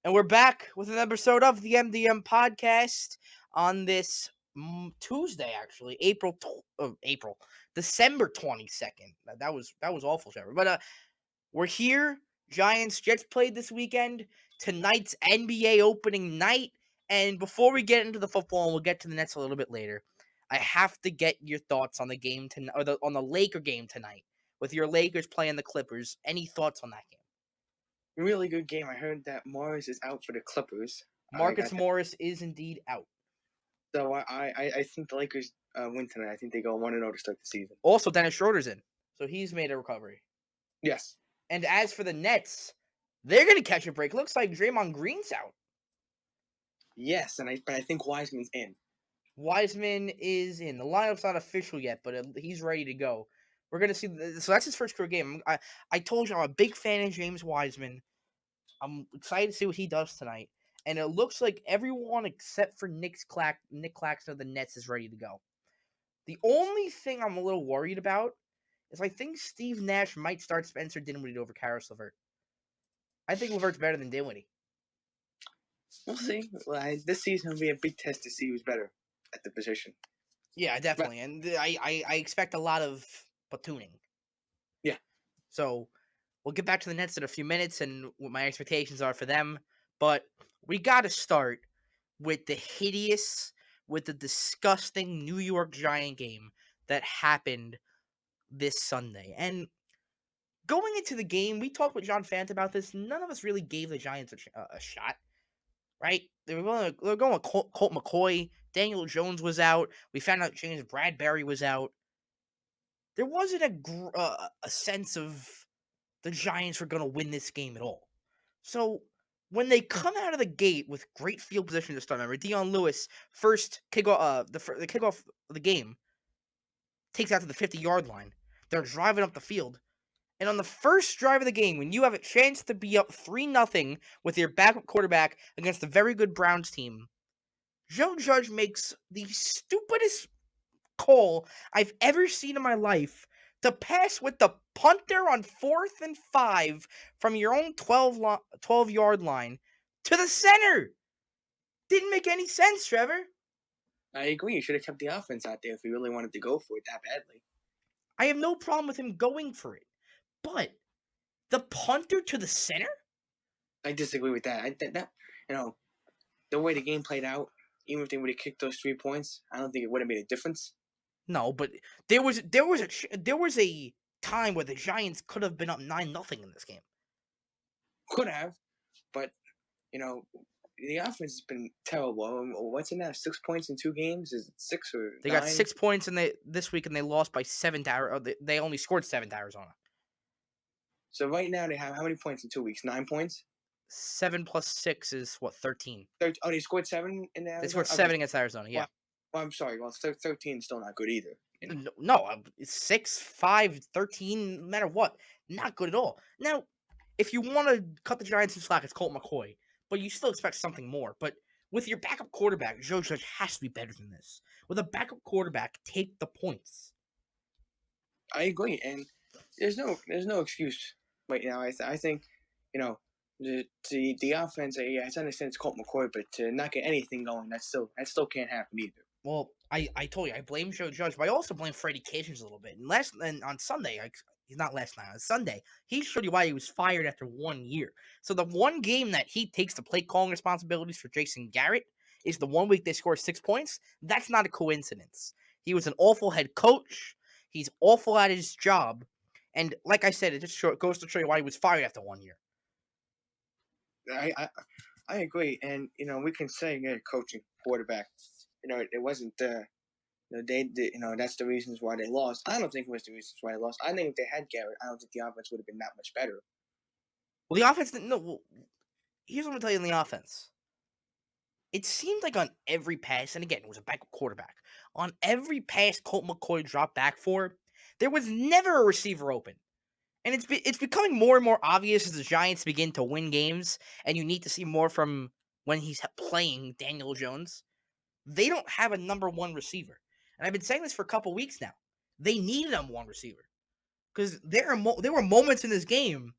And we're back with an episode of the MDM podcast on this Tuesday, actually, December 22nd. That was awful, Trevor. But we're here. Giants Jets played this weekend. Tonight's NBA opening night. And before we get into the football, and we'll get to the Nets a little bit later, I have to get your thoughts on the game tonight, or on the Laker game tonight, with your Lakers playing the Clippers. Any thoughts on that game? Really good game. I heard that Morris is out for the Clippers. I Marcus got that. Morris is indeed out. So I think the Lakers win tonight. I think they go 1-0 to start the season. Also, Dennis Schroeder's in, so he's made a recovery. Yes. And as for the Nets, they're going to catch a break. Looks like Draymond Green's out. Yes, but I think Wiseman's in. Wiseman is in. The lineup's not official yet, but he's ready to go. We're going to see. So that's his first career game. I told you I'm a big fan of James Wiseman. I'm excited to see what he does tonight. And it looks like everyone except for Nick Claxton of the Nets is ready to go. The only thing I'm a little worried about is I think Steve Nash might start Spencer Dinwiddie over Karis LeVert. I think LeVert's better than Dinwiddie. We'll see. Well, this season will be a big test to see who's better at the position. Yeah, definitely. And I expect a lot of platooning. Yeah. So we'll get back to the Nets in a few minutes and what my expectations are for them. But we got to start with the disgusting New York Giant game that happened this Sunday. And going into the game, we talked with John Fant about this. None of us really gave the Giants a shot, right? They were going with Colt McCoy. Daniel Jones was out. We found out James Bradbury was out. There wasn't a sense of the Giants were going to win this game at all. So when they come out of the gate with great field position to start, remember Dion Lewis first kickoff, the kickoff of the game takes out to the 50-yard line. They're driving up the field. And on the first drive of the game, when you have a chance to be up 3-0 with your backup quarterback against a very good Browns team, Joe Judge makes the stupidest call I've ever seen in my life to pass with the punter on 4th and 5 from your own 12-yard line to the center. Didn't make any sense, Trevor. I agree. You should have kept the offense out there if you really wanted to go for it that badly. I have no problem with him going for it. But the punter to the center? I disagree with that. The way the game played out, even if they would have kicked those 3 points, I don't think it would have made a difference. No, but there was a time where the Giants could have been up 9-0 in this game. Could have, but the offense has been terrible. What's it now? 6 points in 2 games? Is it 6 or They 9? got 6 points this week, and they lost by 7 to Arizona. They only scored 7 to Arizona. So right now they have how many points in 2 weeks? 9 points? 7 plus 6 is what, 13? They scored 7 in Arizona? They scored 7 against Arizona, yeah. Well, I'm sorry. Well, 13 is still not good either. No, it's 6, 5, 13, no matter what. Not good at all. Now, if you want to cut the Giants some slack, it's Colt McCoy. But you still expect something more. But with your backup quarterback, Joe Judge has to be better than this. With a backup quarterback, take the points. I agree, and there's no excuse right now. I think the offense. Yeah, I understand it's Colt McCoy, but to not get anything going, that still can't happen either. Well, I told you I blame Joe Judge, but I also blame Freddie Kitchens a little bit. And on Sunday, he's not last night. On Sunday, he showed you why he was fired after 1 year. So the one game that he takes the play calling responsibilities for Jason Garrett is the 1 week they score 6 points. That's not a coincidence. He was an awful head coach. He's awful at his job. And like I said, it just goes to show you why he was fired after 1 year. I agree, and we can say coaching quarterback. It wasn't that's the reasons why they lost. I don't think it was the reasons why they lost. I think if they had Garrett, I don't think the offense would have been that much better. Well, the offense didn't. No, well, here's what I'm going to tell you on the offense. It seemed like on every pass, and again, it was a backup quarterback. On every pass Colt McCoy dropped back for, there was never a receiver open. And it's becoming more and more obvious as the Giants begin to win games, and you need to see more from when he's playing Daniel Jones. They don't have a number 1 receiver. And I've been saying this for a couple weeks now. They needed a 1 receiver. Because there were moments in this game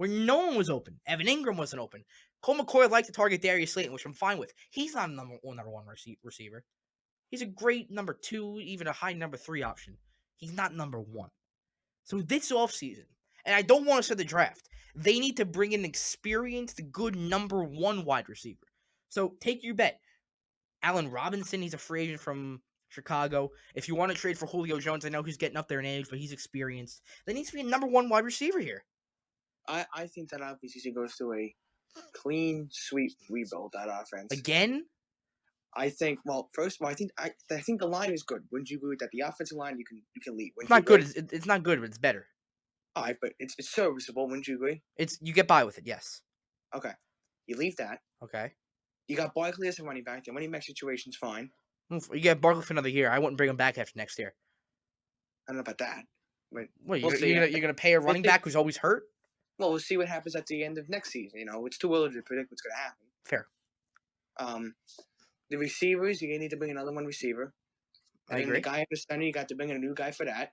where no one was open. Evan Ingram wasn't open. Cole McCoy liked to target Darius Slayton, which I'm fine with. He's not a number one receiver. He's a great number 2, even a high number 3 option. He's not number 1. So this offseason, and I don't want to say the draft, they need to bring in experienced, good number 1 wide receiver. So take your bet. Allen Robinson, he's a free agent from Chicago. If you want to trade for Julio Jones, I know he's getting up there in age, but he's experienced. There needs to be a number 1 wide receiver here. I think that obviously goes through a clean sweep rebuild, that offense. Again? I think. Well, first of all, I think the line is good. Wouldn't you agree with that? The offensive line you can lead. It's Wouldn't you not good. agree? It's not good, but it's better. All right, but it's serviceable. Wouldn't you agree? You get by with it, yes. Okay, you leave that. Okay. You got Barkley as a running back. The running back situation's fine. You get Barkley for another year. I wouldn't bring him back after next year. I don't know about that, but What, we'll see. you're gonna pay a running back who's always hurt? Well, we'll see what happens at the end of next season. It's too early to predict what's going to happen. Fair. The receivers, you're going to need to bring another one receiver. And I then agree. the guy at the center, you got to bring in a new guy for that.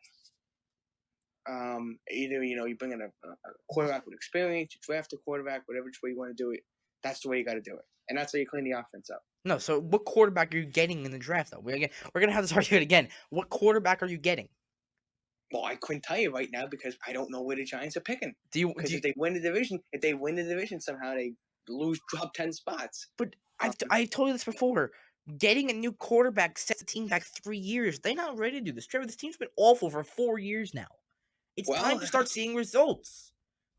Either, you bring in a quarterback with experience, you draft a quarterback, whatever way you want to do it. That's the way you got to do it. And that's how you clean the offense up. No, so what quarterback are you getting in the draft, though? We're gonna have this argument again. What quarterback are you getting? Well, I couldn't tell you right now because I don't know where the Giants are picking. Because if they win the division somehow, they drop 10 spots. But I told you this before. Getting a new quarterback sets the team back 3 years. They're not ready to do this. Trevor, this team's been awful for 4 years now. It's time to start seeing results.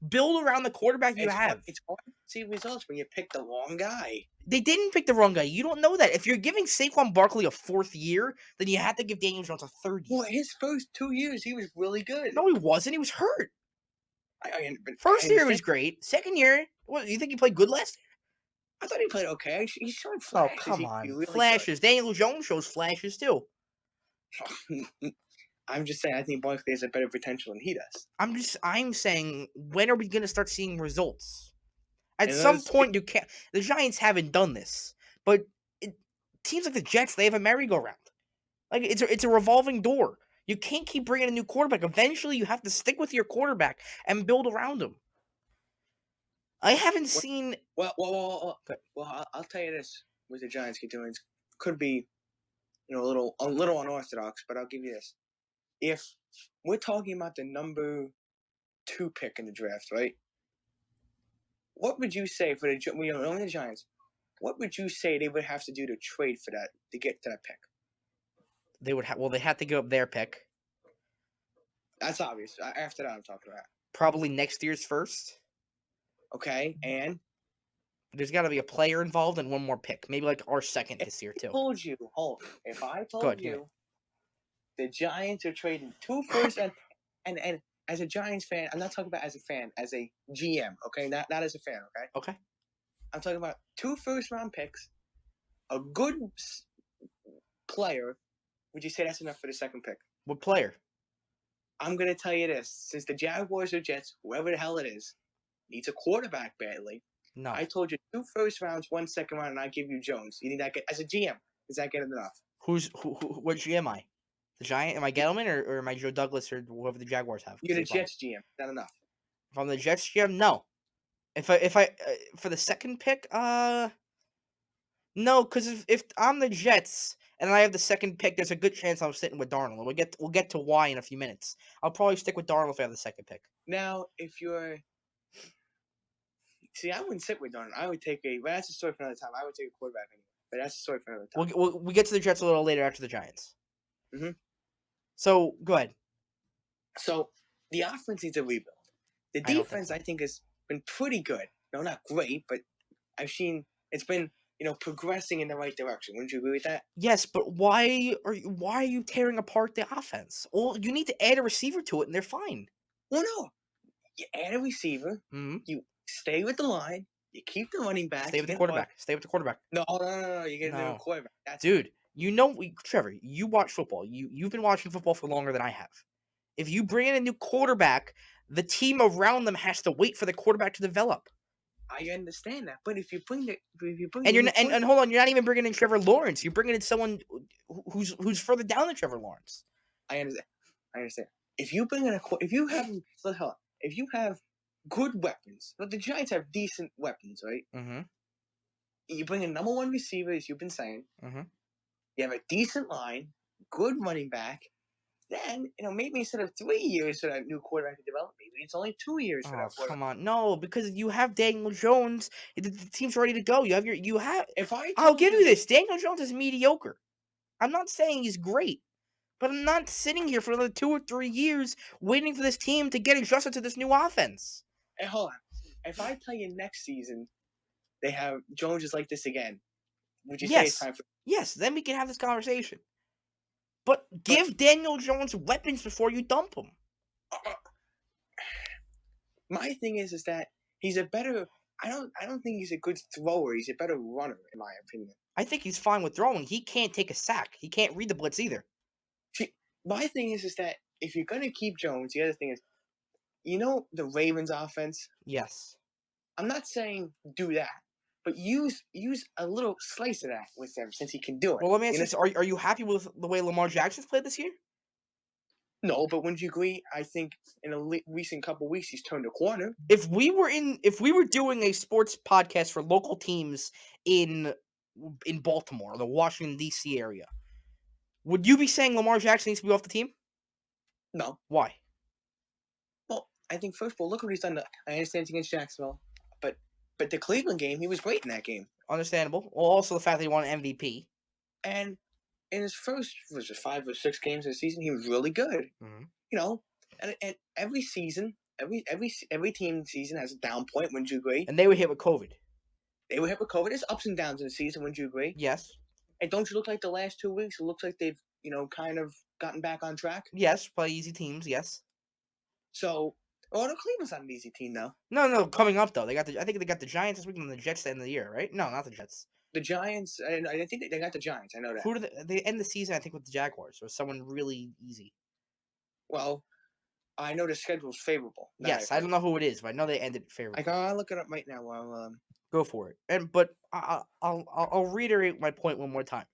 Build around the quarterback you have. It's hard to see results when you pick the wrong guy. They didn't pick the wrong guy. You don't know that. If you're giving Saquon Barkley a 4th year, then you have to give Daniel Jones a 3rd year. Well, his first 2 years, he was really good. No, he wasn't. He was hurt. First year was great. 2nd year, what, you think he played good last year? I thought he played okay. He showed flashes. Oh, come on. Really flashes. Good. Daniel Jones shows flashes, too. I'm just saying, I think Barkley has a better potential than he does. I'm saying, when are we going to start seeing results? At some point, you can't. The Giants haven't done this, but teams like the Jets, they have a merry-go-round. Like it's a revolving door. You can't keep bringing a new quarterback. Eventually, you have to stick with your quarterback and build around him. I haven't seen. Well, I'll tell you this: what the Giants keep doing could be, a little unorthodox, but I'll give you this: if we're talking about the number 2 pick in the draft, right? What would you say for only the Giants? What would you say they would have to do to trade for that to get to that pick? They would they had to give up their pick. That's obvious. After that, I'm talking about probably next year's first. Okay, and there's got to be a player involved and one more pick, maybe like our second this year too. If I told you, the Giants are trading 2 firsts and as a Giants fan, I'm not talking about as a fan, as a GM, okay? Not as a fan, okay? Okay. I'm talking about 2 first-round picks, a good player. Would you say that's enough for the second pick? What player? I'm going to tell you this. Since the Jaguars or Jets, whoever the hell it is, needs a quarterback badly. No. I told you 2 first rounds, 1 second round, and I give you Jones. You need that as a GM. Is that getting enough? What GM am I? The Giant? Am I Gettleman or am I Joe Douglas or whoever the Jaguars have? You're the Jets GM. Not enough. If I'm the Jets GM, no. If I for the second pick, no, because if I'm the Jets and I have the second pick, there's a good chance I'm sitting with Darnold. We'll get to why in a few minutes. I'll probably stick with Darnold if I have the second pick. Now, if you're I wouldn't sit with Darnold. I would take but that's a story for another time. I would take a quarterback anyway. But that's a story for another time. We'll get to the Jets a little later after the Giants. Mm-hmm. So, go ahead. So, the offense needs a rebuild. The defense, I think, has been pretty good. No, not great, but I've seen it's been, progressing in the right direction. Wouldn't you agree with that? Yes, but why are you tearing apart the offense? Well, you need to add a receiver to it, and they're fine. Well, no. You add a receiver. Mm-hmm. You stay with the line. You keep the running back. Stay with the quarterback. Stay with the quarterback. No. You get a new quarterback. Dude, Trevor, you watch football. You've been watching football for longer than I have. If you bring in a new quarterback, the team around them has to wait for the quarterback to develop. I understand that, but if you bring and hold on, you're not even bringing in Trevor Lawrence. You're bringing in someone who's further down than Trevor Lawrence. I understand. If you bring in if you have good weapons. But the Giants have decent weapons, right? Mm-hmm. You bring a number one receiver, as you've been saying. Mm-hmm. You have a decent line, good running back. Then, maybe instead of 3 years for that new quarterback to develop, maybe it's only 2 years for Oh, that quarterback. come on. No, because you have Daniel Jones. The team's ready to go. You have If I I'll told give you you that, this. Daniel Jones is mediocre. I'm not saying he's great, but I'm not sitting here for another 2 or 3 years waiting for this team to get adjusted to this new offense. hey, hold on. If I tell you next season they have Jones is like this again, would you say it's Yes. time for? Yes, then we can have this conversation. But But give Daniel Jones weapons before you dump him. uh, my thing is that he's a better. I don't think he's a good thrower. He's a better runner, in my opinion. I think he's fine with throwing. He can't take a sack. He can't read the blitz either. See, my thing is that if you're gonna keep Jones, the other thing is, the Ravens offense. Yes. I'm not saying do that, but use a little slice of that with him since he can do it. Well, let me ask You you know, this. Are you happy with the way Lamar Jackson's played this year? no, but wouldn't you agree? I think in a recent couple weeks he's turned a corner. If we were doing a sports podcast for local teams in Baltimore, the Washington D.C. area, would you be saying Lamar Jackson needs to be off the team? No, Why? well, I think first of all, look what he's done. I understand it's against Jacksonville, but the Cleveland game, he was great in that game. Understandable. Well, also the fact that he won an MVP. And in his first was it 5 or 6 games of the season, he was really good. Mm-hmm. You know, and every season, every team season has a down point. Wouldn't you agree? And they were hit with COVID. They were hit with COVID. There's ups and downs in the season. Wouldn't you agree? Yes. And don't you look like the last 2 weeks? It looks like they've kind of gotten back on track. Yes. Play easy teams. Yes. So, no, Cleveland's not an easy team though. No, no. Coming up though, I think they got the Giants this week and the Jets at the end of the year, right? No, not the Jets. The Giants, and I think they got the Giants. I know that. Who do they end the season? I think with the Jaguars or someone really easy. Well, I know the schedule's favorable. That I've Yes, I heard. don't know who it is, but I know they ended I favorably. gotta look it up right now. While Go for it. But I'll reiterate my point one more time.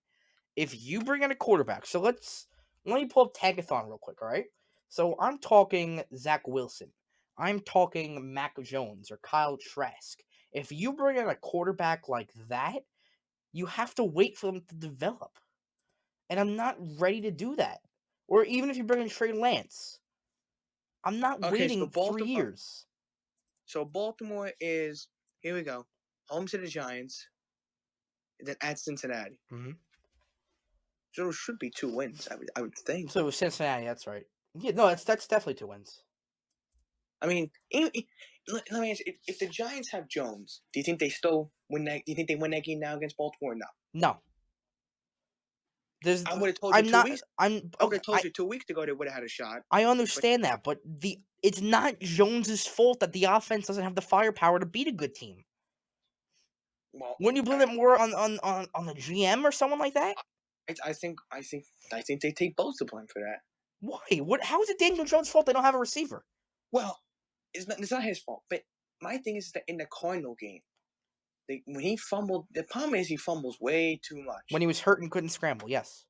If you bring in a quarterback, so let me pull up Tagathon real quick, all right? So I'm talking Zach Wilson. I'm talking Mac Jones or Kyle Trask. If you bring in a quarterback like that, you have to wait for them to develop. And I'm not ready to do that. Or even if you bring in Trey Lance, I'm not okay, so waiting three Baltimore. years. So Baltimore is here. We go. Home to the Giants, then at Cincinnati. Mm-hmm. So it should be 2 wins. I would think. So it was Cincinnati, that's right. Yeah, no, that's definitely 2 wins. I mean, let me ask you, if the Giants have Jones, do you think they still win that? Do you think they win that game now against Baltimore? Or no. No. There's I would have told you I'm two not weeks. I'm I would okay, have told you 2 weeks ago they would have had a shot. I But understand that, but it's not Jones's fault that the offense doesn't have the firepower to beat a good team. well, Wouldn't you blame it more on the GM or someone like that? I think they take both the blame for that. Why? What? How is it Daniel Jones' fault they don't have a receiver? Well, it's not his fault. But my thing is that in the Cardinal game, when he fumbled, the problem is he fumbles way too When much. he was hurt and couldn't scramble, yes.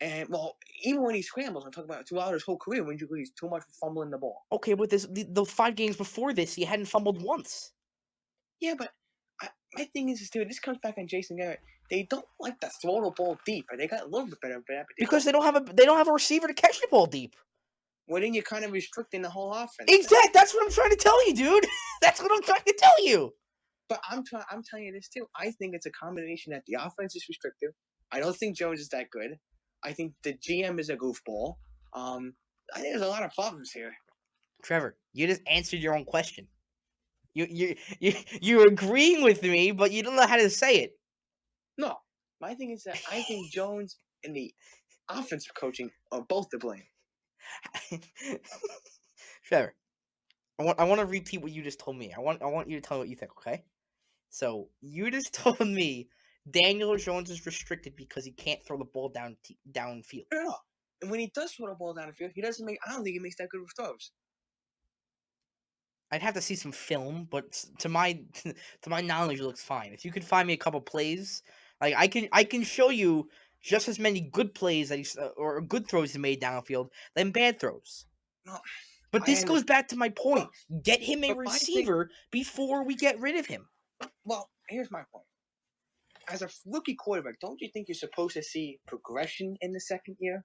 And well, even when he scrambles, I'm talking about throughout his whole career. When you agree, he's too much for fumbling the ball. Okay, but the 5 games before this, he hadn't fumbled once. Yeah, but my thing is, dude, this comes back on Jason Garrett. They don't like to throw the ball deep, and they got a little bit better at that, but they Because don't. they don't have a receiver to catch the ball deep. Well, then you're kind of restricting the whole offense. Exactly. That's what I'm trying to tell you, dude. That's what I'm trying to tell you. But I'm telling you this too. I think it's a combination that the offense is restrictive. I don't think Jones is that good. I think the GM is a goofball. I think there's a lot of problems here. Trevor, you just answered your own question. You're agreeing with me, but you don't know how to say it. No, my thing is that I think Jones and the offensive coaching are both to blame. Trevor, I want to repeat what you just told me. I want you to tell me what you think, okay? So you just told me Daniel Jones is restricted because he can't throw the ball downfield. No. And when he does throw the ball down the field, he doesn't make. I don't think he makes that good of throws. I'd have to see some film, but to my knowledge, it looks fine. If you could find me a couple plays, like I can show you just as many good plays that or good throws he made downfield than bad throws. No, But I this goes understand. back to my Well, point. Get him a but my thing, receiver before we get rid of him. well, here's my point. As a rookie quarterback, don't you think you're supposed to see progression in the second year?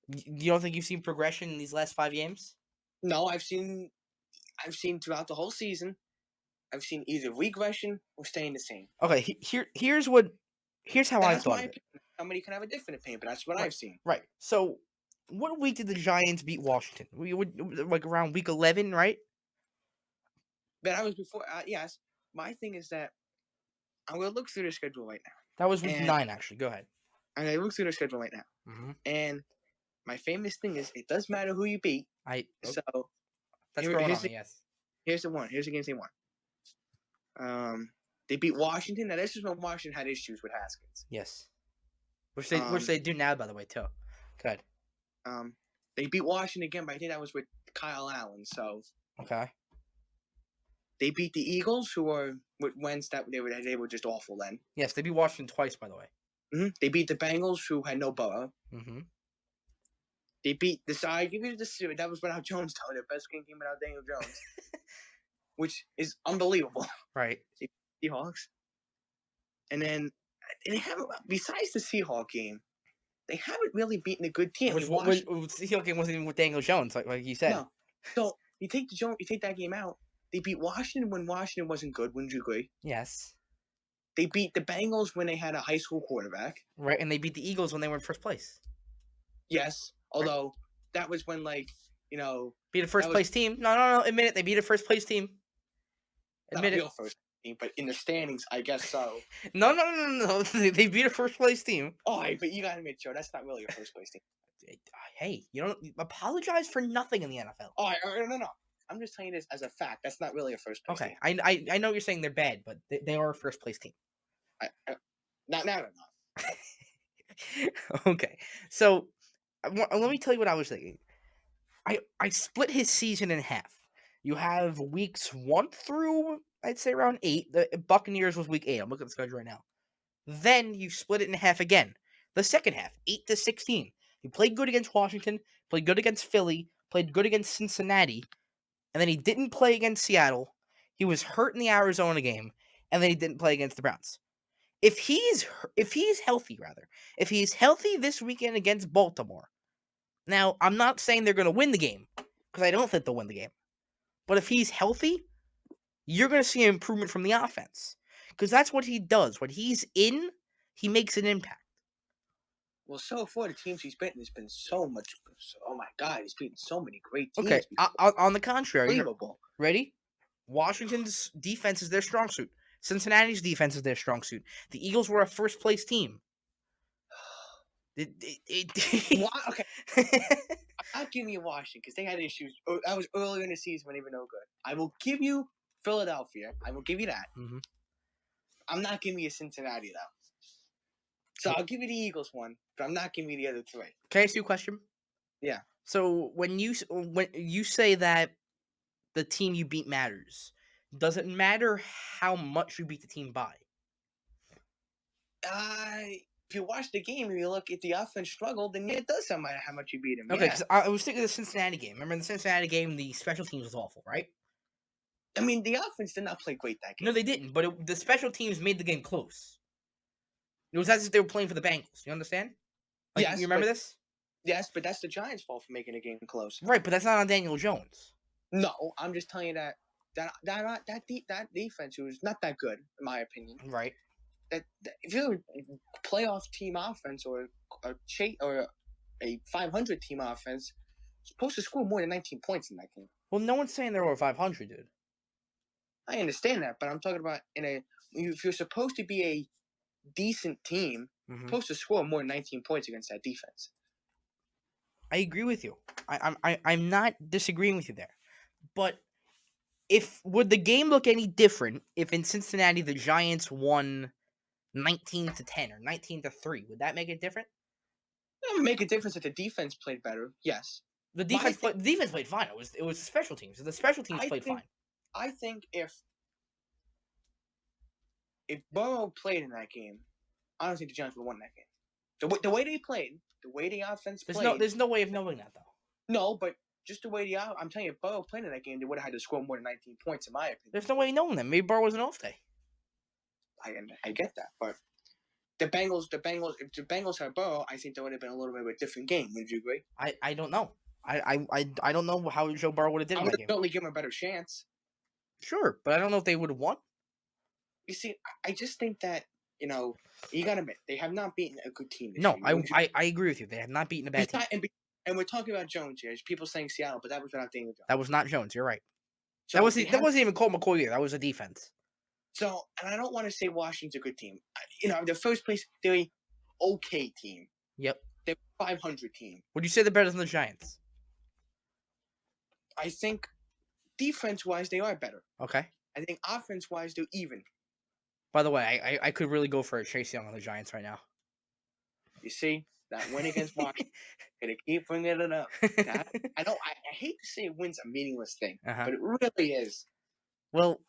You don't think you've seen progression in these last 5 games? No, I've seen throughout the whole season. I've seen either regression or staying the same. Okay, here's how I That's thought my of it. opinion. Somebody can have a different opinion, but that's what Right, I've seen. right. So, what week did the Giants beat Washington? We would like around week 11, right? But I was before. Yes, my thing is that I'm gonna look through the schedule right That was now, week and 9, actually. Go ahead. I'm gonna look through the schedule right now. Hmm. And my famous thing is, it doesn't matter who you beat. Oh, So that's growing here's on the me. Yes, here's the one. Here's the games they won. They beat Washington. Now this is when Washington had issues with Haskins. yes. Which Um, they do now, by the way, too. Good. um, they beat Washington again, but I think that was with Kyle Allen. So Okay. they beat the Eagles, who were with Wentz. They were just awful then. Yes, they beat Washington twice, by the way. They beat the Bengals, who had no Burrow. Mm-hmm. They beat the side. Give me the series. That was without Jones, though. Their best game came without Daniel Jones, which is unbelievable. Right. Seahawks, and then they haven't. Besides the Seahawk game, they haven't really beaten a good team. I Which mean, was Washington. the Seahawks game wasn't even with Daniel Jones, like you said. No, so you take that game out. They beat Washington when Washington wasn't good. Wouldn't you agree? Yes. They beat the Bengals when they had a high school quarterback. Right, and they beat the Eagles when they were in first place. Yes, Right. although that was when Beat a that first was place team. No. Admit it. They beat a first place team. not a Admit it. real first team, but in the standings, I guess so. No. They beat a first place team. Oh, but you gotta admit, Joe, that's not really a first place team. Hey, you don't apologize for nothing in the NFL. Oh, no. I'm just telling you this as a fact. That's not really a first place Okay, team. I know you're saying they're bad, but they are a first place team. Not now, they're not. Okay, so let me tell you what I was thinking. I split his season in half. You have weeks 1 through I'd say around 8. The Buccaneers was week 8. I'm looking at the schedule right now. Then you split it in half again. The second half, 8 to 16. He played good against Washington, played good against Philly, played good against Cincinnati, and then he didn't play against Seattle. He was hurt in the Arizona game, and then he didn't play against the Browns. If he's healthy, rather, if he's healthy this weekend against Baltimore. Now, I'm not saying they're going to win the game because I don't think they'll win the game. But if he's healthy, you're going to see an improvement from the offense because that's what he does. When he's in, he makes an impact. Well, so far the teams he's beaten has been so much. Oh my God, he's beaten so many great Okay, teams before. on the contrary, Unbelievable. ready? Washington's defense is their strong suit. Cincinnati's defense is their strong suit. The Eagles were a first place team. Why? Okay, I'm not giving you Washington because they had issues. That was earlier in the season when they were no good. I will give you Philadelphia. I will give you that. Mhm. I'm not giving you Cincinnati though. So I'll give you the Eagles one, but I'm not giving you the other three. Can I ask you a question? Yeah. So when you say that the team you beat matters, does it matter how much you beat the team by? If you watch the game and you look at the offense struggle, then yeah, it does matter how much you beat them. Okay, Yeah. because I was thinking of the Cincinnati game. Remember in the Cincinnati game, the special teams was awful, right? I mean, the offense did not play great that No, game. they didn't. But the special teams made the game close. It was as if they were playing for the Bengals. You understand? Like you Yes, remember this? but that's the Giants' fault for making the game close. Right, but that's not on Daniel Jones. No, I'm just telling you that defense was not that good in my opinion. Right. That if you're a playoff team offense or a 500 team offense, you're supposed to score more than 19 points in that game. Well, no one's saying they're over 500, dude. I understand that, but I'm talking about if you're supposed to be a decent team, you're supposed to score more than 19 points against that defense. I agree with you. I'm not disagreeing with you there. But would the game look any different if in Cincinnati the Giants won 19-10 or 19-3? Would that make it different? It would make a difference if the defense played better. Yes. The defense played fine. It was the special teams. The special teams played fine. I think if Burrow played in that game, I don't think the Giants would have won that game. The way they played, the way the offense played. There's no way of knowing that though. No, but just the way I'm telling you, if Burrow played in that game, they would have had to score more than 19 points, in my opinion. There's no way knowing that. Maybe Burrow was an off day. I get that, but if the Bengals had Burrow, I think that would have been a little bit of a different game. Would you agree? I don't know. I don't know how Joe Burrow would have did I in would that have game. certainly given him a better chance. Sure, but I don't know if they would have won. You see, I just think that you got to admit they have not beaten a good team this No, year. I agree with you. They have not beaten a bad team. And we're talking about Jones here. There's people saying Seattle, but that was without Daniel Jones. That was not Jones. You're right. So that wasn't even Colt McCoy either. That was a defense. So, and I don't want to say Washington's a good team. The first place, they're a okay team. Yep. They're a 500 team. Would you say they're better than the Giants? I think defense-wise, they are better. Okay. I think offense-wise, they're even. By the way, I could really go for a Chase Young on the Giants right now. You see, that win against Washington, gonna keep bringing it up. I hate to say win's a meaningless thing, but it really is. Well,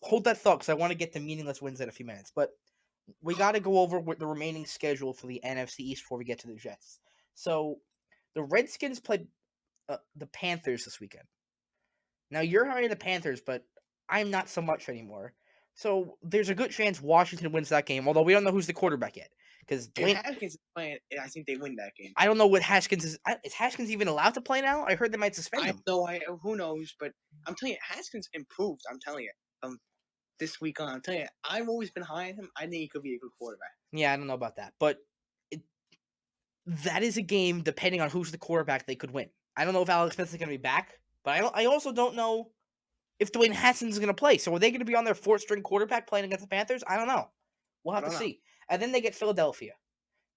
hold that thought because I want to get to meaningless wins in a few minutes. But we got to go over what the remaining schedule for the NFC East before we get to the Jets. So the Redskins played the Panthers this weekend. Now you're high on the Panthers, but I'm not so much anymore. So there's a good chance Washington wins that game, although we don't know who's the quarterback yet. Because Haskins is playing, I think they win that game. I don't know what Haskins is. Is Haskins even allowed to play now? I heard they might suspend him. Who knows? But I'm telling you, Haskins improved. I'm telling you, this week on. I'm telling you, I've always been high on him. I think he could be a good quarterback. Yeah, I don't know about that, but that is a game. Depending on who's the quarterback, they could win. I don't know if Alex Smith is going to be back, but I also don't know if Dwayne Haskins is going to play. So are they going to be on their fourth string quarterback playing against the Panthers? I don't know. We'll have to see. And then they get Philadelphia.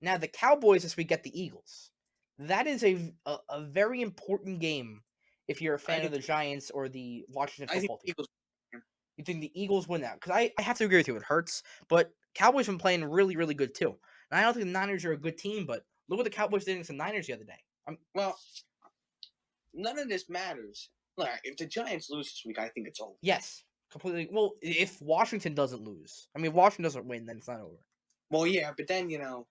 Now the Cowboys this week get the Eagles. That is a very important game if you're a fan of the Giants or the Washington football team. You think the Eagles win that? Because I have to agree with you. It hurts, but Cowboys been playing really, really good too. And I don't think the Niners are a good team, but look what the Cowboys did against the Niners the other day. Well, none of this matters. Look, if the Giants lose this week, I think it's over. Yes, completely. Well, if Washington doesn't lose, I mean, if Washington doesn't win, then it's not over. Well, yeah, but then, now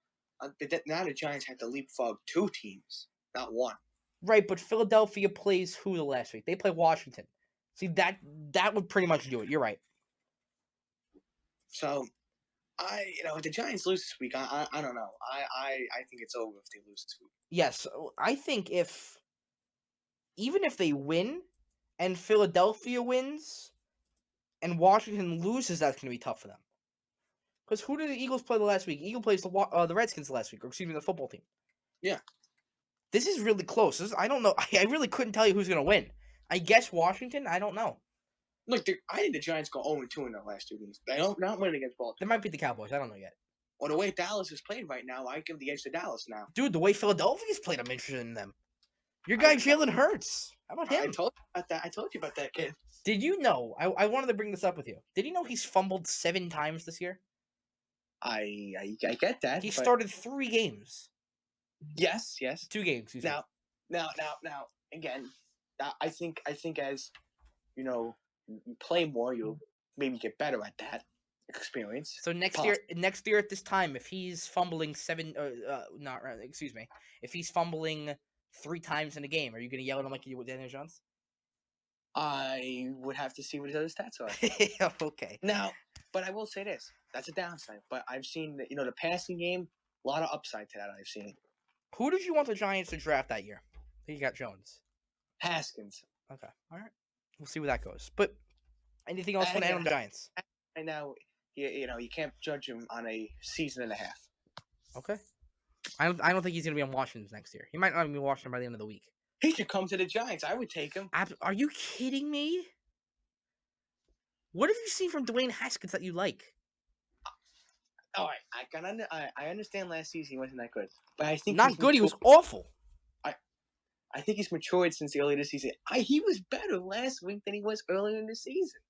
the Giants have to leapfrog two teams, not one. Right, but Philadelphia plays who the last week? They play Washington. See, that would pretty much do it. You're right. So, if the Giants lose this week, I don't know. I think it's over if they lose this week. Yes, I think even if they win and Philadelphia wins and Washington loses, that's going to be tough for them. Because who did the Eagles play the last week? Eagles plays the Redskins last week, or excuse me, the football team. Yeah. This is really close. I don't know. I really couldn't tell you who's going to win. I guess Washington. I don't know. Look, I think the Giants go 0-2 in their last 2 games. They don't not win against Baltimore. They might beat the Cowboys. I don't know yet. Well, the way Dallas is playing right now, I give the edge to Dallas now. Dude, the way Philadelphia's played, I'm interested in them. Your guy Jalen Hurts. How about him? I told you about that kid. Did you know? I wanted to bring this up with you. Did you know he's fumbled 7 times this year? I get that. He started 3 games. Yes. 2 games. Now, again, I think as you play more, you'll maybe get better at that experience. So next year at this time, if he's fumbling if he's fumbling 3 times in a game, are you going to yell at him like you did with Daniel Jones? I would have to see what his other stats are. Okay. Now, but I will say this: that's a downside. But I've seen that the passing game, a lot of upside to that. I've seen. Who did you want the Giants to draft that year? I think you got Jones. Haskins. Okay. All right. We'll see where that goes. But anything else want to add on the Giants? And now, you can't judge him on a season and a half. Okay. I don't think he's going to be on Washington next year. He might not even be Washington by the end of the week. He should come to the Giants. I would take him. Are you kidding me? What have you seen from Dwayne Haskins that you like? All right, I understand last season he wasn't that good, but I think not good. He was awful. I think he's matured since the early this season. He was better last week than he was earlier in the season.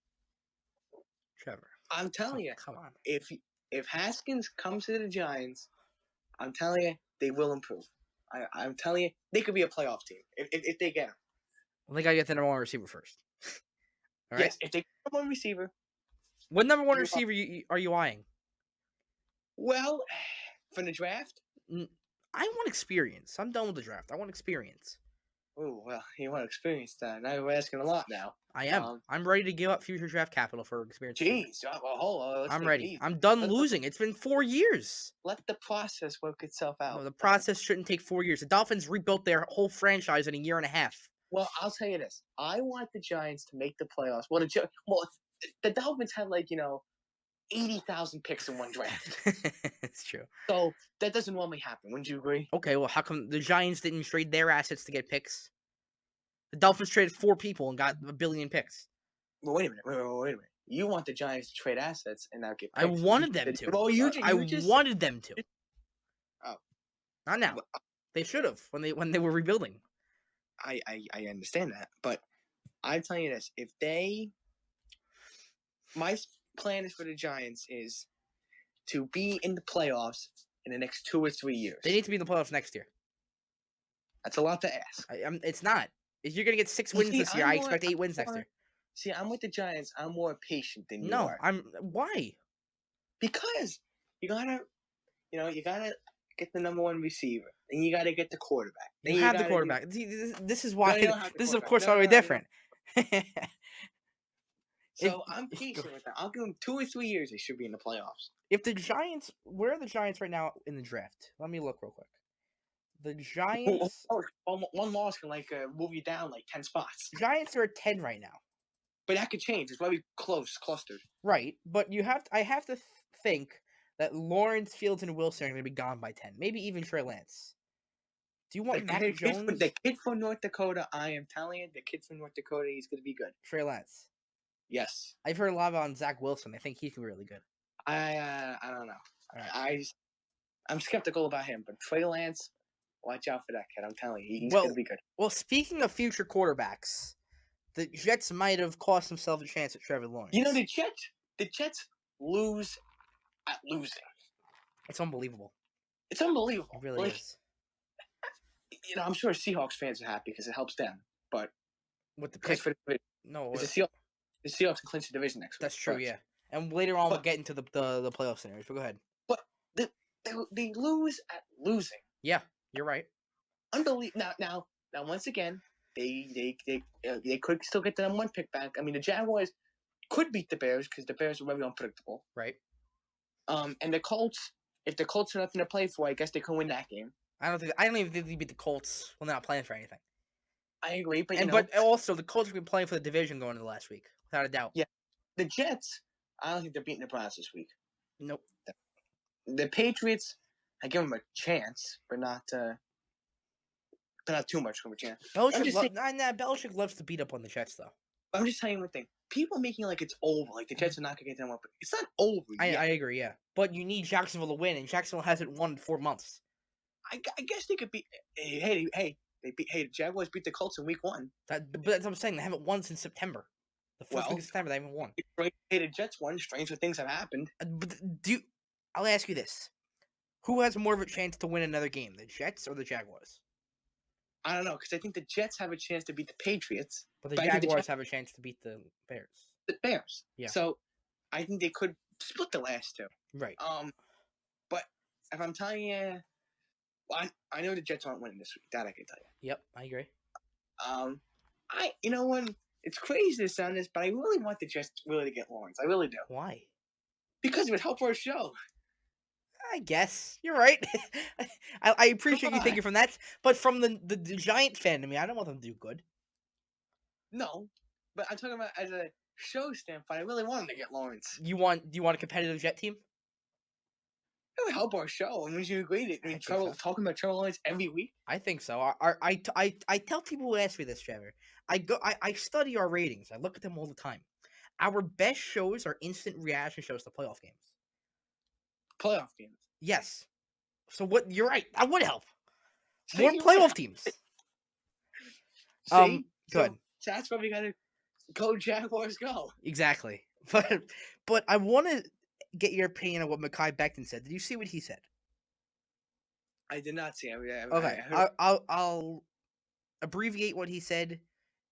Trevor, I'm telling you, come on. If Haskins comes to the Giants, I'm telling you they will improve. I'm telling you they could be a playoff team if they get him. Well, they gotta get the number 1 receiver first. All right? Yes, if they get number 1 receiver. What number 1 receiver are you eyeing? Well, from the draft, I want experience. I'm done with the draft. I want experience. Oh well, you want to experience that. Now you're asking a lot now. I am. Um, I'm ready to give up future draft capital for experience too. Jeez, well, hold on. Let's I'm take it ready. easy. I'm done Let the losing. It's been 4 years. let the process work itself No, out. the Let the process shouldn't take 4 years. The Dolphins rebuilt their whole franchise in a year and a half. Well, I'll tell you this. I want the Giants to make the playoffs. Well, the Dolphins had 80,000 picks in one draft, It's true. so that doesn't normally happen. Wouldn't you agree? Okay, well, how come the Giants didn't trade their assets to get picks? The Dolphins traded 4 people and got a billion picks. Well, wait a minute. Wait a minute. You want the Giants to trade assets and not get I picks? wanted them to. Well, I you just said. wanted them to. Oh, Not now. well, They should have when they were rebuilding. I understand that, but I'm telling you this: if they, my plan is for the Giants is to be in the playoffs in the next 2 or 3 years. They need to be in the playoffs next year. That's a lot to ask. It's not. If you're gonna get 6 wins See, this year, I expect 8 wins next more, year. See, I'm with the Giants. I'm more patient than you No, are I'm. Why? because you gotta, you gotta get the number one receiver, and you gotta get the quarterback. You Then you have the gotta do. quarterback. See, this is No, why. you don't have the This is of quarterback. course No, why no, we're no, you don't. different. if So I'm patient with that. I'll give them 2 or 3 years. They should be in the playoffs. if the Giants, where are the Giants right now in the draft? Let me look real quick. The Giants, One loss can move you down 10 spots, Giants are at 10 right now. but that could change. It's very close, clustered. Right, but I have to think that Lawrence, Fields, and Wilson are going to be gone by 10. Maybe even Trey Lance. Do you want Mac Jones? The kid from North Dakota. I am telling you, the kid from North Dakota, he's gonna be good. Trey Lance. Yes. I've heard a lot on Zach Wilson. I think he's really good. I don't know. All right. I'm skeptical about him, but Trey Lance, watch out for that kid. I'm telling you, he's Well, gonna be good. Well, speaking of future quarterbacks, the Jets might have cost themselves a chance at Trevor Lawrence. You know the Jets lose at losing. It's unbelievable. It's unbelievable. It really is. I'm sure Seahawks fans are happy because it helps them, but With the pick, no, the Seahawks can clinch the division next week. That's true, yeah. And later on, we'll get into the playoff scenarios. But go ahead. But they lose at losing. Yeah, you're right. Unbelievable. Now, once again, they could still get the number one pick back. I mean, the Jaguars could beat the Bears because the Bears are very unpredictable. Right. And the Colts, if the Colts are nothing to play for, I guess they can win that game. I don't even think they beat the Colts when they're not playing for anything. I agree, but but also the Colts have been playing for the division going into the last week, without a doubt. Yeah, the Jets, I don't think they're beating the Browns this week. Nope. The Patriots, I give them a chance, but not too much of a chance. Belichick loves to beat up on the Jets, though. I'm just telling you one thing. People are making it's over, the Jets are not going to get them up. It's not over yet. I agree, yeah. But you need Jacksonville to win, and Jacksonville hasn't won in 4 months. I guess they could beat. Hey, the Jaguars beat the Colts in week 1. But that's what I'm saying. They haven't won since September. The first week of September, they haven't won. Hey, the Jets won. Stranger things have happened. I'll ask you this: who has more of a chance to win another game, the Jets or the Jaguars? I don't know, because I think the Jets have a chance to beat the Patriots, but the Jaguars have a chance to beat the Bears. The Bears. Yeah. So I think they could split the last two. Right. But if I'm telling you, well, I know the Jets aren't winning this week. That I can tell you. Yep, I agree. It's crazy to sound this, but I really want the Jets really to get Lawrence. I really do. Why? Because it would help our show. I guess you're right. I appreciate you thinking from that, but from the Giant fan to me, I don't want them to do good. No, but I'm talking about as a show standpoint. I really want them to get Lawrence. Do you want a competitive Jet team? It would help our show. And would you agree? Talking about Trevor Lawrence every week. I think so. I tell people who ask me this, Trevor. I study our ratings. I look at them all the time. Our best shows are instant reaction shows to playoff games. Playoff games. Yes. So what? You're right. That would help. More playoff teams. See? Good. So that's why we gotta go Jaguars go. Exactly. But I want to get your opinion on what Mekhi Becton said. Did you see what he said? I did not see. Okay. I'll abbreviate what he said.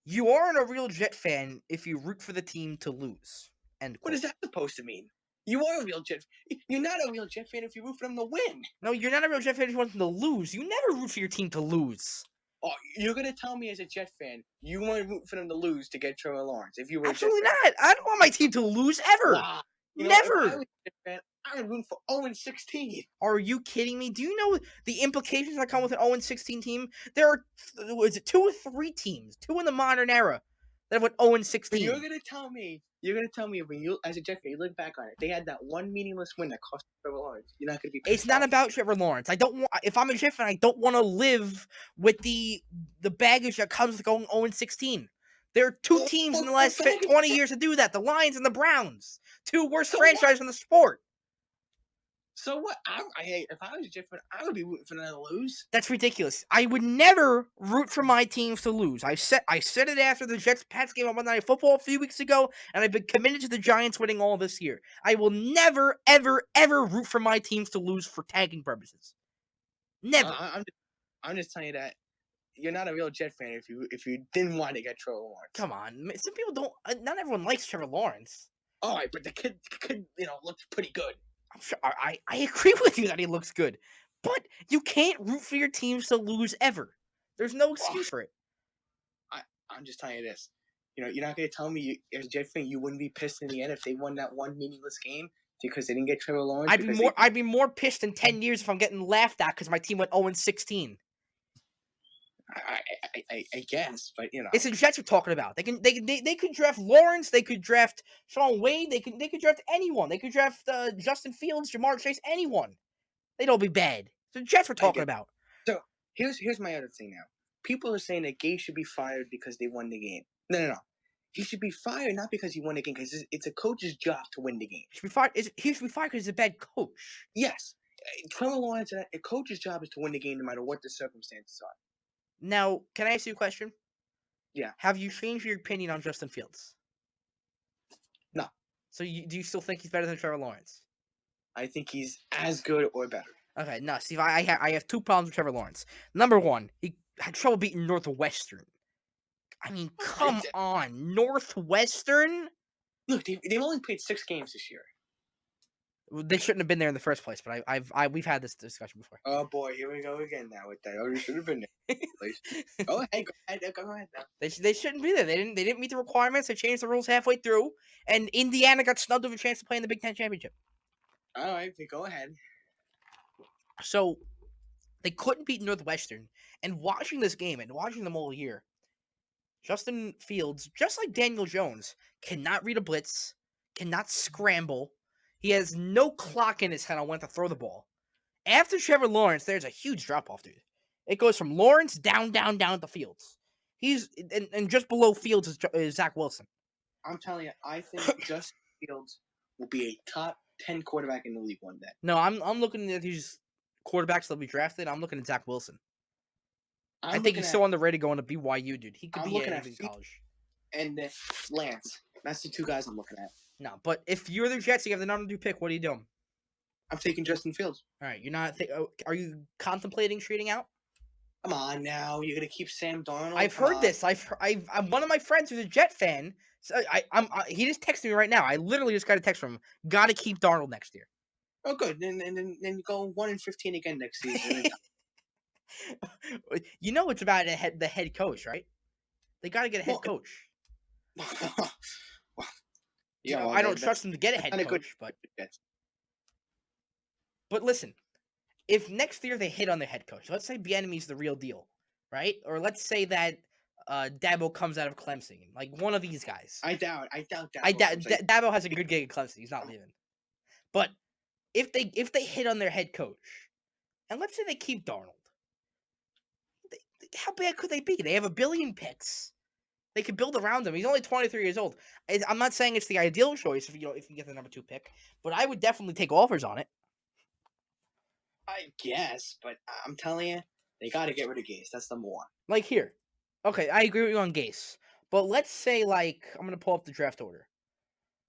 You aren't a real Jet fan if you root for the team to lose. End quote. What is that supposed to mean? You are a real Jet. You're not a real Jet fan if you root for them to win. No, you're not a real Jet fan if you want them to lose. You never root for your team to lose. Oh, you're gonna tell me as a Jet fan you want to root for them to lose to get Trevor Lawrence if you were a Jet Absolutely fan? not. I don't want my team to lose ever. Wow. You know, if I Never. was a Jet fan, I would root for 0-16. Are you kidding me? Do you know the implications that come with an 0-16 team? There are, is it 2 or 3 teams, 2 in the modern era, that have went But 0-16. you're gonna tell me when you, as a Jet fan, you look back on it, they had that one meaningless win that cost Trevor Lawrence. You're not gonna be It's pissed not off. about Trevor Lawrence. I don't want. If I'm a Jet fan, I don't want to live with the baggage that comes with going 0-16. There are 2 teams in the The last baggage. 20 years to do that: the Lions and the Browns, 2 worst So what? franchises in the sport. So what? If I was a Jet fan, I would be rooting for them to lose. That's ridiculous. I would never root for my teams to lose. I said it after the Jets Pats game on Monday Night Football a few weeks ago, and I've been committed to the Giants winning all this year. I will never, ever, ever root for my teams to lose for tanking purposes. Never. I'm just telling you that you're not a real Jet fan if you didn't want to get Trevor Lawrence. Come on. Some people don't. Not everyone likes Trevor Lawrence. All right, but the kid, looks pretty good. I'm sure. I agree with you that he looks good, but you can't root for your teams to lose ever. There's no Oh, excuse for it. I'm just telling you this. You're not gonna tell me as a Jet fan you wouldn't be pissed in the end if they won that one meaningless game because they didn't get Trevor Lawrence I'd be because more. I'd be more pissed in 10 years if I'm getting laughed at because my team went 0-16. I guess, but It's the Jets we're talking about. They could draft Lawrence. They could draft Sean Wade. They could draft anyone. They could draft Justin Fields, Jamar Chase, anyone. They'd all be bad. It's the Jets we're I talking get. about. So here's my other thing now. People are saying that Gay should be fired because they won the game. No. He should be fired not because he won the game because it's a coach's job to win the game. He should be fired. He should be fired because he's a bad coach. Yes, Trevor Lawrence, a coach's job is to win the game no matter what the circumstances are. Now, can I ask you a question? Yeah. Have you changed your opinion on Justin Fields? No. So do you still think he's better than Trevor Lawrence? I think he's as good or better. Okay, no, Steve, I have 2 problems with Trevor Lawrence. Number 1, he had trouble beating Northwestern. I mean, come on, Northwestern? Look, they've only played 6 games this year. They shouldn't have been there in the first place, but we've had this discussion before. Oh boy, here we go again now with that. Oh, you should have been there. Go ahead now. They shouldn't be there. They didn't meet the requirements. They changed the rules halfway through, and Indiana got snubbed of a chance to play in the Big Ten championship. All right, go ahead. So they couldn't beat Northwestern. And watching this game and watching them all year, Justin Fields, just like Daniel Jones, cannot read a blitz, cannot scramble. He has no clock in his head on when to throw the ball. After Trevor Lawrence, there's a huge drop-off, dude. It goes from Lawrence down to Fields. He's and just below Fields is Zach Wilson. I'm telling you, I think Justin Fields will be a top 10 quarterback in the league one day. No, I'm looking at these quarterbacks that'll be drafted. I'm looking at Zach Wilson. I think he's still underrated going to BYU, dude. He could be in college. And Lance. That's the 2 guys I'm looking at. No, but if you're the Jets, you have the number 2 pick. What are you doing? I'm taking Justin Fields. All right, you're not. Are you contemplating trading out? Come on now, you're gonna keep Sam Darnold. I've heard this. I'm one of my friends who's a Jet fan. So he just texted me right now. I literally just got a text from him. Got to keep Darnold next year. Oh, good. Then you go 1-15 again next season. You know it's about the head coach, right? They got to get a head coach. Yeah, I don't trust them to get a head coach, but listen, if next year they hit on their head coach, let's say Bieniemy's the real deal, right? Or let's say that Dabo comes out of Clemson, like one of these guys. I doubt Dabo. Dabo has a good gig at Clemson. He's not leaving. But if they hit on their head coach, and let's say they keep Darnold, how bad could they be? They have 1 billion picks. They could build around him. He's only 23 years old. I'm not saying it's the ideal choice if you get the number 2 pick, but I would definitely take offers on it. I guess, but I'm telling you, they got to get rid of Gase. That's number 1. Like here, okay, I agree with you on Gase, but let's say I'm gonna pull up the draft order.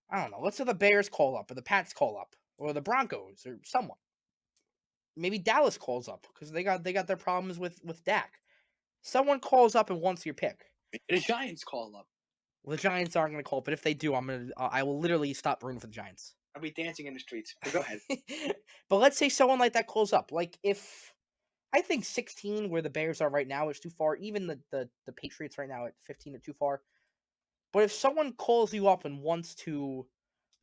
I don't know. Let's say the Bears call up, or the Pats call up, or the Broncos, or someone. Maybe Dallas calls up because they got their problems with Dak. Someone calls up and wants your pick. The Giants call up. Well, the Giants aren't going to call, but if they do, I will literally stop rooting for the Giants. I'll be dancing in the streets. But go ahead. But let's say someone like that calls up. Like if I think 16, where the Bears are right now, is too far. Even the Patriots right now at 15 are too far. But if someone calls you up and wants to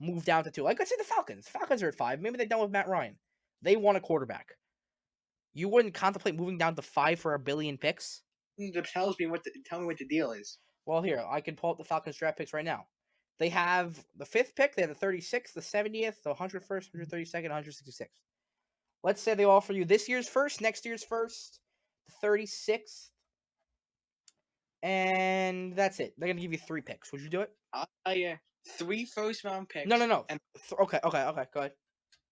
move down to 2, like let's say the Falcons. Falcons are at 5. Maybe they're done with Matt Ryan. They want a quarterback. You wouldn't contemplate moving down to 5 for a billion picks? Tell me what the deal is. Well, here, I can pull up the Falcons draft picks right now. They have the 5th pick, they have the 36th, the 70th, the 101st, 132nd, 166th. Let's say they offer you this year's first, next year's first, the 36th, and that's it. They're going to give you 3 picks. Would you do it? I'll tell you 3 first-round picks. No. And Okay, go ahead.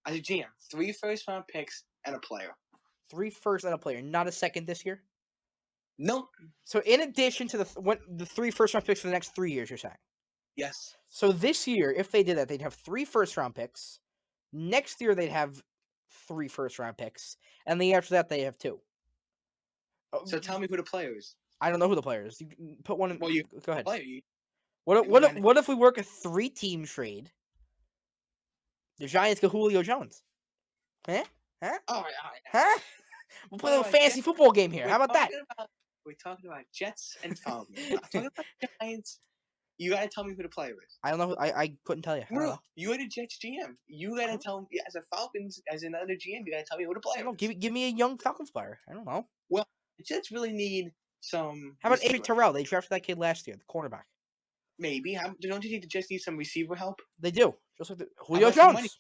as a GM, 3 first-round picks and a player. 3 first and a player, not a second this year? Nope. So in addition to the 3 first-round picks for the next 3 years, you're saying? Yes. So this year, if they did that, they'd have 3 first-round picks. Next year, they'd have 3 first-round picks. And the year after that, they have 2. So tell me who the player is. I don't know who the player is. You put one in. Well, you go ahead. player. What if we work a 3-team trade? The Giants get Julio Jones. Huh? All right. Huh? We'll play a little Alright, fancy football game here. How about that? We're talking about Jets and Falcons. We're not talking about Giants. You gotta tell me who the player is. I don't know. I couldn't tell you. No, you're the Jets GM. You gotta tell me as a Falcons, as another GM. You gotta tell me who the player is. Give me a young Falcons player. I don't know. Well, the Jets really need some. How about Avery Terrell? They drafted that kid last year, the cornerback. Maybe. Don't you think the Jets need some receiver help? They do. Just like Julio Jones.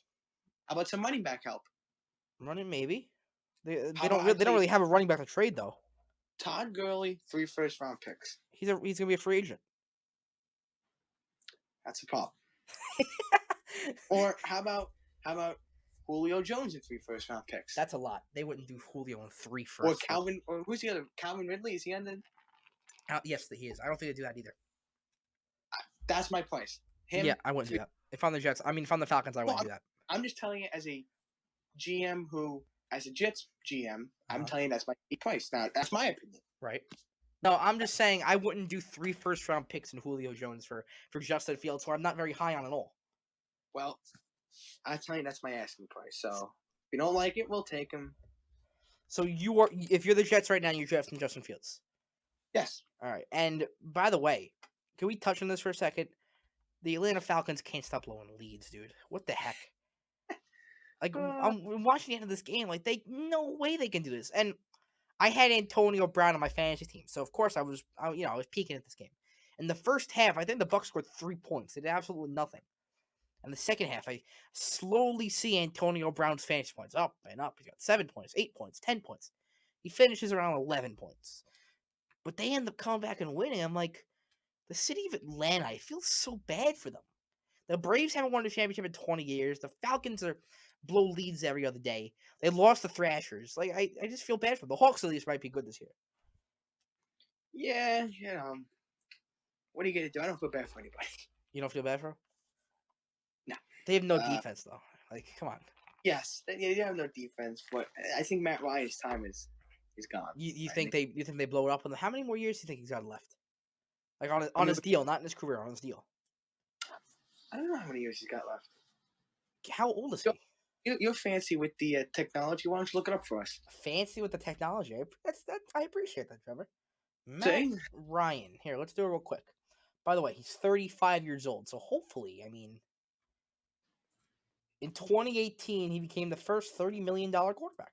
How about some running back help? Running maybe. They don't really have a running back to trade though. Todd Gurley, 3 first-round picks. He's gonna be a free agent. That's a problem. Or how about Julio Jones in 3 first-round picks? That's a lot. They wouldn't do Julio in 3 first. Or Calvin. Or who's the other? Calvin Ridley. Is he on the? Yes, he is. I don't think they do that either. That's my place. Yeah, I wouldn't do that. If I'm the Jets, if I'm the Falcons, I wouldn't do that. I'm just telling you as a GM who, as a Jets GM, I'm telling you that's my price. Now, that's my opinion. Right. No, I'm just saying I wouldn't do 3 first-round picks in Julio Jones for Justin Fields, who I'm not very high on at all. Well, I tell you that's my asking price. So if you don't like it, we'll take him. So if you're the Jets right now, you're drafting Justin Fields. Yes. All right. And by the way, can we touch on this for a second? The Atlanta Falcons can't stop blowing leads, dude. What the heck? Like, I'm watching the end of this game. Like, no way they can do this. And I had Antonio Brown on my fantasy team, so of course I was peeking at this game. In the first half, I think the Bucs scored 3 points. They did absolutely nothing. In the second half, I slowly see Antonio Brown's fantasy points up and up. He got 7 points, 8 points, 10 points. He finishes around 11 points. But they end up coming back and winning. I'm like, the city of Atlanta, I feel so bad for them. The Braves haven't won a championship in 20 years. The Falcons blow leads every other day. They lost the Thrashers. Like, I just feel bad for them. The Hawks at least might be good this year. Yeah, what are you going to do? I don't feel bad for anybody. You don't feel bad for them? No. They have no defense, though. Like, come on. Yes, they have no defense, but I think Matt Ryan's time is gone. You think they blow it up? How many more years do you think he's got left? Like, on his deal, not in his career, on his deal. I don't know how many years he's got left. How old is he? You're fancy with the technology. Why don't you look it up for us? Fancy with the technology. I appreciate that, Trevor. Matt Ryan. Here, let's do it real quick. By the way, he's 35 years old, so hopefully, in 2018, he became the first $30 million quarterback.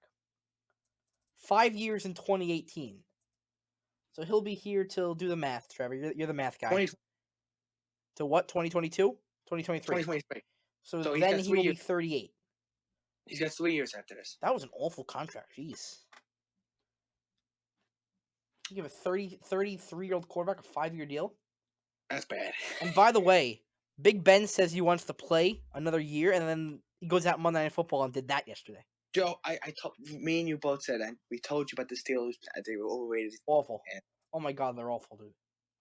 5 years in 2018. So he'll be here till, do the math, Trevor. You're the math guy. To what, 2022? 2023. 2023. So then he will be 38. He's got 3 years after this. That was an awful contract. Jeez. You give a 33-year-old quarterback a 5-year deal? That's bad. And by the way, Big Ben says he wants to play another year, and then he goes out Monday Night Football and did that yesterday. Joe, me and you both said that. We told you about the Steelers. They were overrated. Awful. Oh my God, they're awful, dude.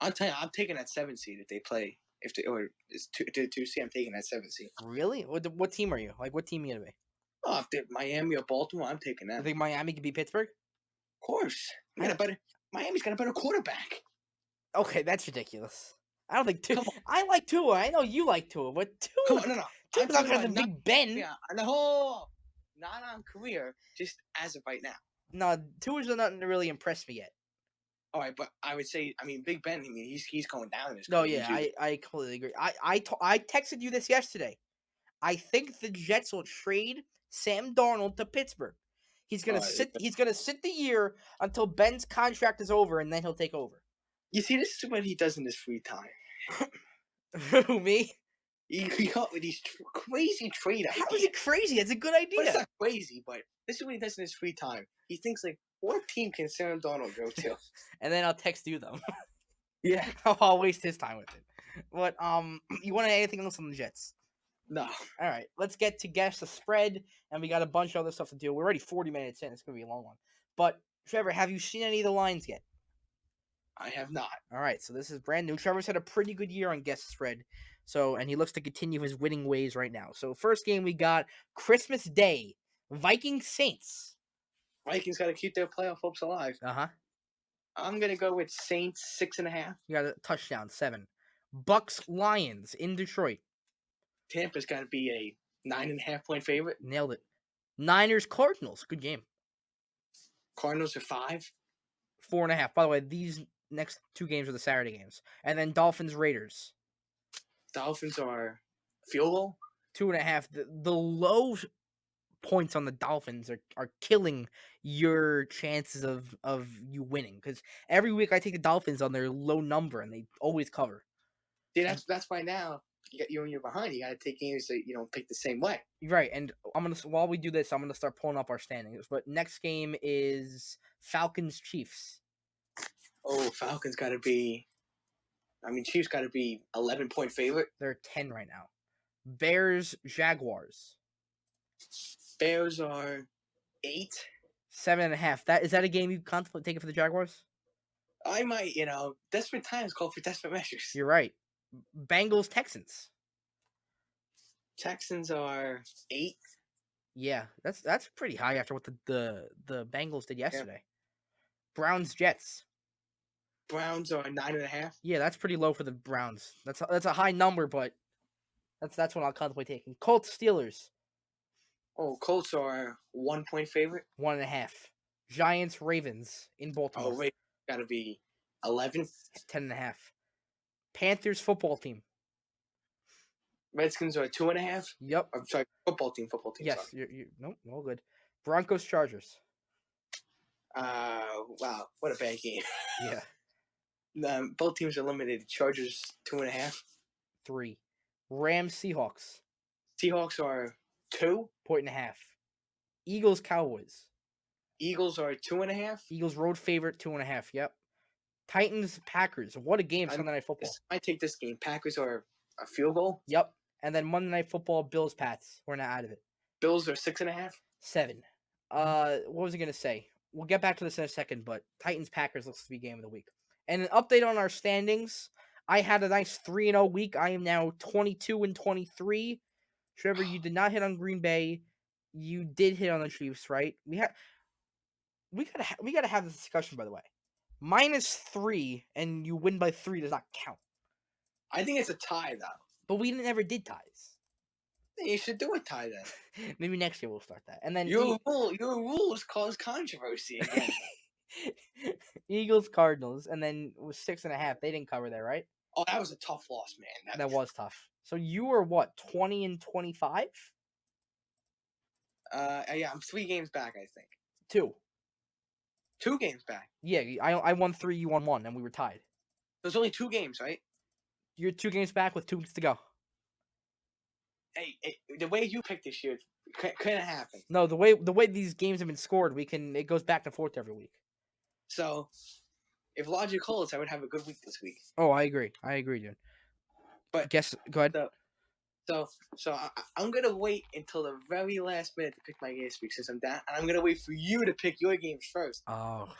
I'll tell you, I'm taking that 7 seed if they play. It's 2 seed. I'm taking that 7 seed. Really? What team are you? Like, what team are you gonna be? Oh, if they're Miami or Baltimore, I'm taking that. You think Miami can beat Pittsburgh? Of course. Miami's got a better quarterback. Okay, that's ridiculous. I don't think Tua. I like Tua. I know you like Tua, but Tua. Come on, no. Tua's not better than Big Ben. Yeah, no, not on career, just as of right now. No, Tua's done nothing to really impress me yet. All right, but I would say, I mean, Big Ben. I mean, he's going down in his No, career. yeah, He's usually I completely agree. I texted you this yesterday. I think the Jets will trade Sam Darnold to Pittsburgh. He's gonna uh, sit. He's gonna sit the year until Ben's contract is over, and then he'll take over. you see, this is what he does in his free time. Who me? He got with these crazy trade How is it ideas. crazy? That's a good But it's idea. not crazy, but this is what he does in his free time. He thinks like, what team can Sam Donald go to? And then I'll text you them. Yeah. I'll waste his time with it. But you want to add anything else on the Jets? No, All right, let's get to guess the spread, and we got a bunch of other stuff to do. We're already 40 minutes in. It's gonna be a long one. But Trevor, have you seen any of the lines yet? I have not. All right, so this is brand new. Trevor's had a pretty good year on guess spread, and he looks to continue his winning ways right now. So first game we got Christmas Day, Vikings Saints. Vikings got to keep their playoff hopes alive. Uh-huh. I'm gonna go with Saints 6.5. You got a touchdown, 7. Bucks Lions in Detroit. Tampa's got to be a 9.5 point favorite. Nailed it. Niners Cardinals. Good game. Cardinals are 5. 4.5. By the way, these next two games are the Saturday games. And then Dolphins Raiders. Dolphins are field goal. 2.5. The low points on the Dolphins are killing your chances of you winning, because every week I take the Dolphins on their low number and they always cover. See, that's why now when you're behind, you got to take games that you don't pick the same way. Right, and while we do this, I'm gonna start pulling up our standings. But next game is Falcons Chiefs. Oh, Falcons got to be. I mean, Chiefs got to be 11 point favorite. They're 10 right now. Bears Jaguars. Bears are 8. 7.5. That a game you contemplate taking for the Jaguars? I might, desperate times call for desperate measures. You're right. Bengals Texans. Texans are 8. Yeah, that's pretty high after what the Bengals did yesterday. Browns Jets. Browns are 9.5. Yeah, that's pretty low for the Browns. That's a high number, but that's what I'll contemplate taking. Colts Steelers. Oh, Colts are 1 point favorite. 1.5. Giants Ravens in Baltimore. Oh, wait, got to be 11. 10.5. Panthers football team. Redskins are 2.5. Yep. I'm sorry, football team. Yes. Sorry. You nope. All good. Broncos Chargers. Wow, what a bad game. Yeah. Both teams are limited. Chargers 2.5. 3. Rams Seahawks. Seahawks are 2. 1.5. Eagles Cowboys. Eagles are 2.5. Eagles road favorite 2.5. Yep. Titans Packers. What a game Sunday Night Football. I take this game. Packers are a field goal. Yep. And then Monday Night Football Bills Pats. We're not out of it. Bills are 6.5. 7. What was I gonna say? We'll get back to this in a second, but Titans Packers looks to be game of the week. And an update on our standings. I had a nice 3-0 week. I am now 22-23. Trevor, you did not hit on Green Bay. You did hit on the Chiefs, right? We gotta have this discussion, by the way. -3 and you win by 3 does not count. I think it's a tie, though. But we never did ties. You should do a tie then. Maybe next year we'll start that. And then Your rules cause controversy again. Eagles Cardinals, and then it was 6.5. They didn't cover there, right? Oh, that was a tough loss, man. That was tough. So you were what, 20-25? Yeah, I'm 3 games back, I think. 2. 2 games back. Yeah, I won 3, you won 1, and we were tied. There's only 2 games, right? You're 2 games back with 2 weeks to go. Hey, the way you picked this year couldn't happen. No, the way these games have been scored, it goes back and forth every week. So, if logic holds, I would have a good week this week. Oh, I agree, dude. But Go ahead. So I'm gonna wait until the very last minute to pick my games week since I'm down, and I'm gonna wait for you to pick your games first. Oh,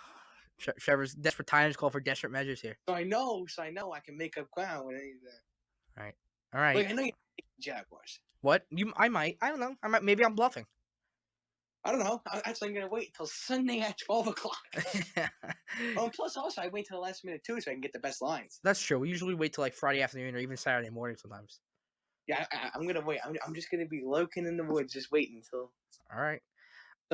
Trevor's desperate times call for desperate measures here. So I know I can make up ground when I need that. All right. Wait, I know you pick the Jaguars. What? I might. I don't know. Maybe I'm bluffing. I don't know. Actually, I'm gonna wait until Sunday at 12 o'clock. Oh, and plus also I wait till the last minute too, so I can get the best lines. That's true. We usually wait till like Friday afternoon or even Saturday morning sometimes. Yeah, I'm gonna wait. I'm just gonna be lurking in the woods, just waiting until. All right.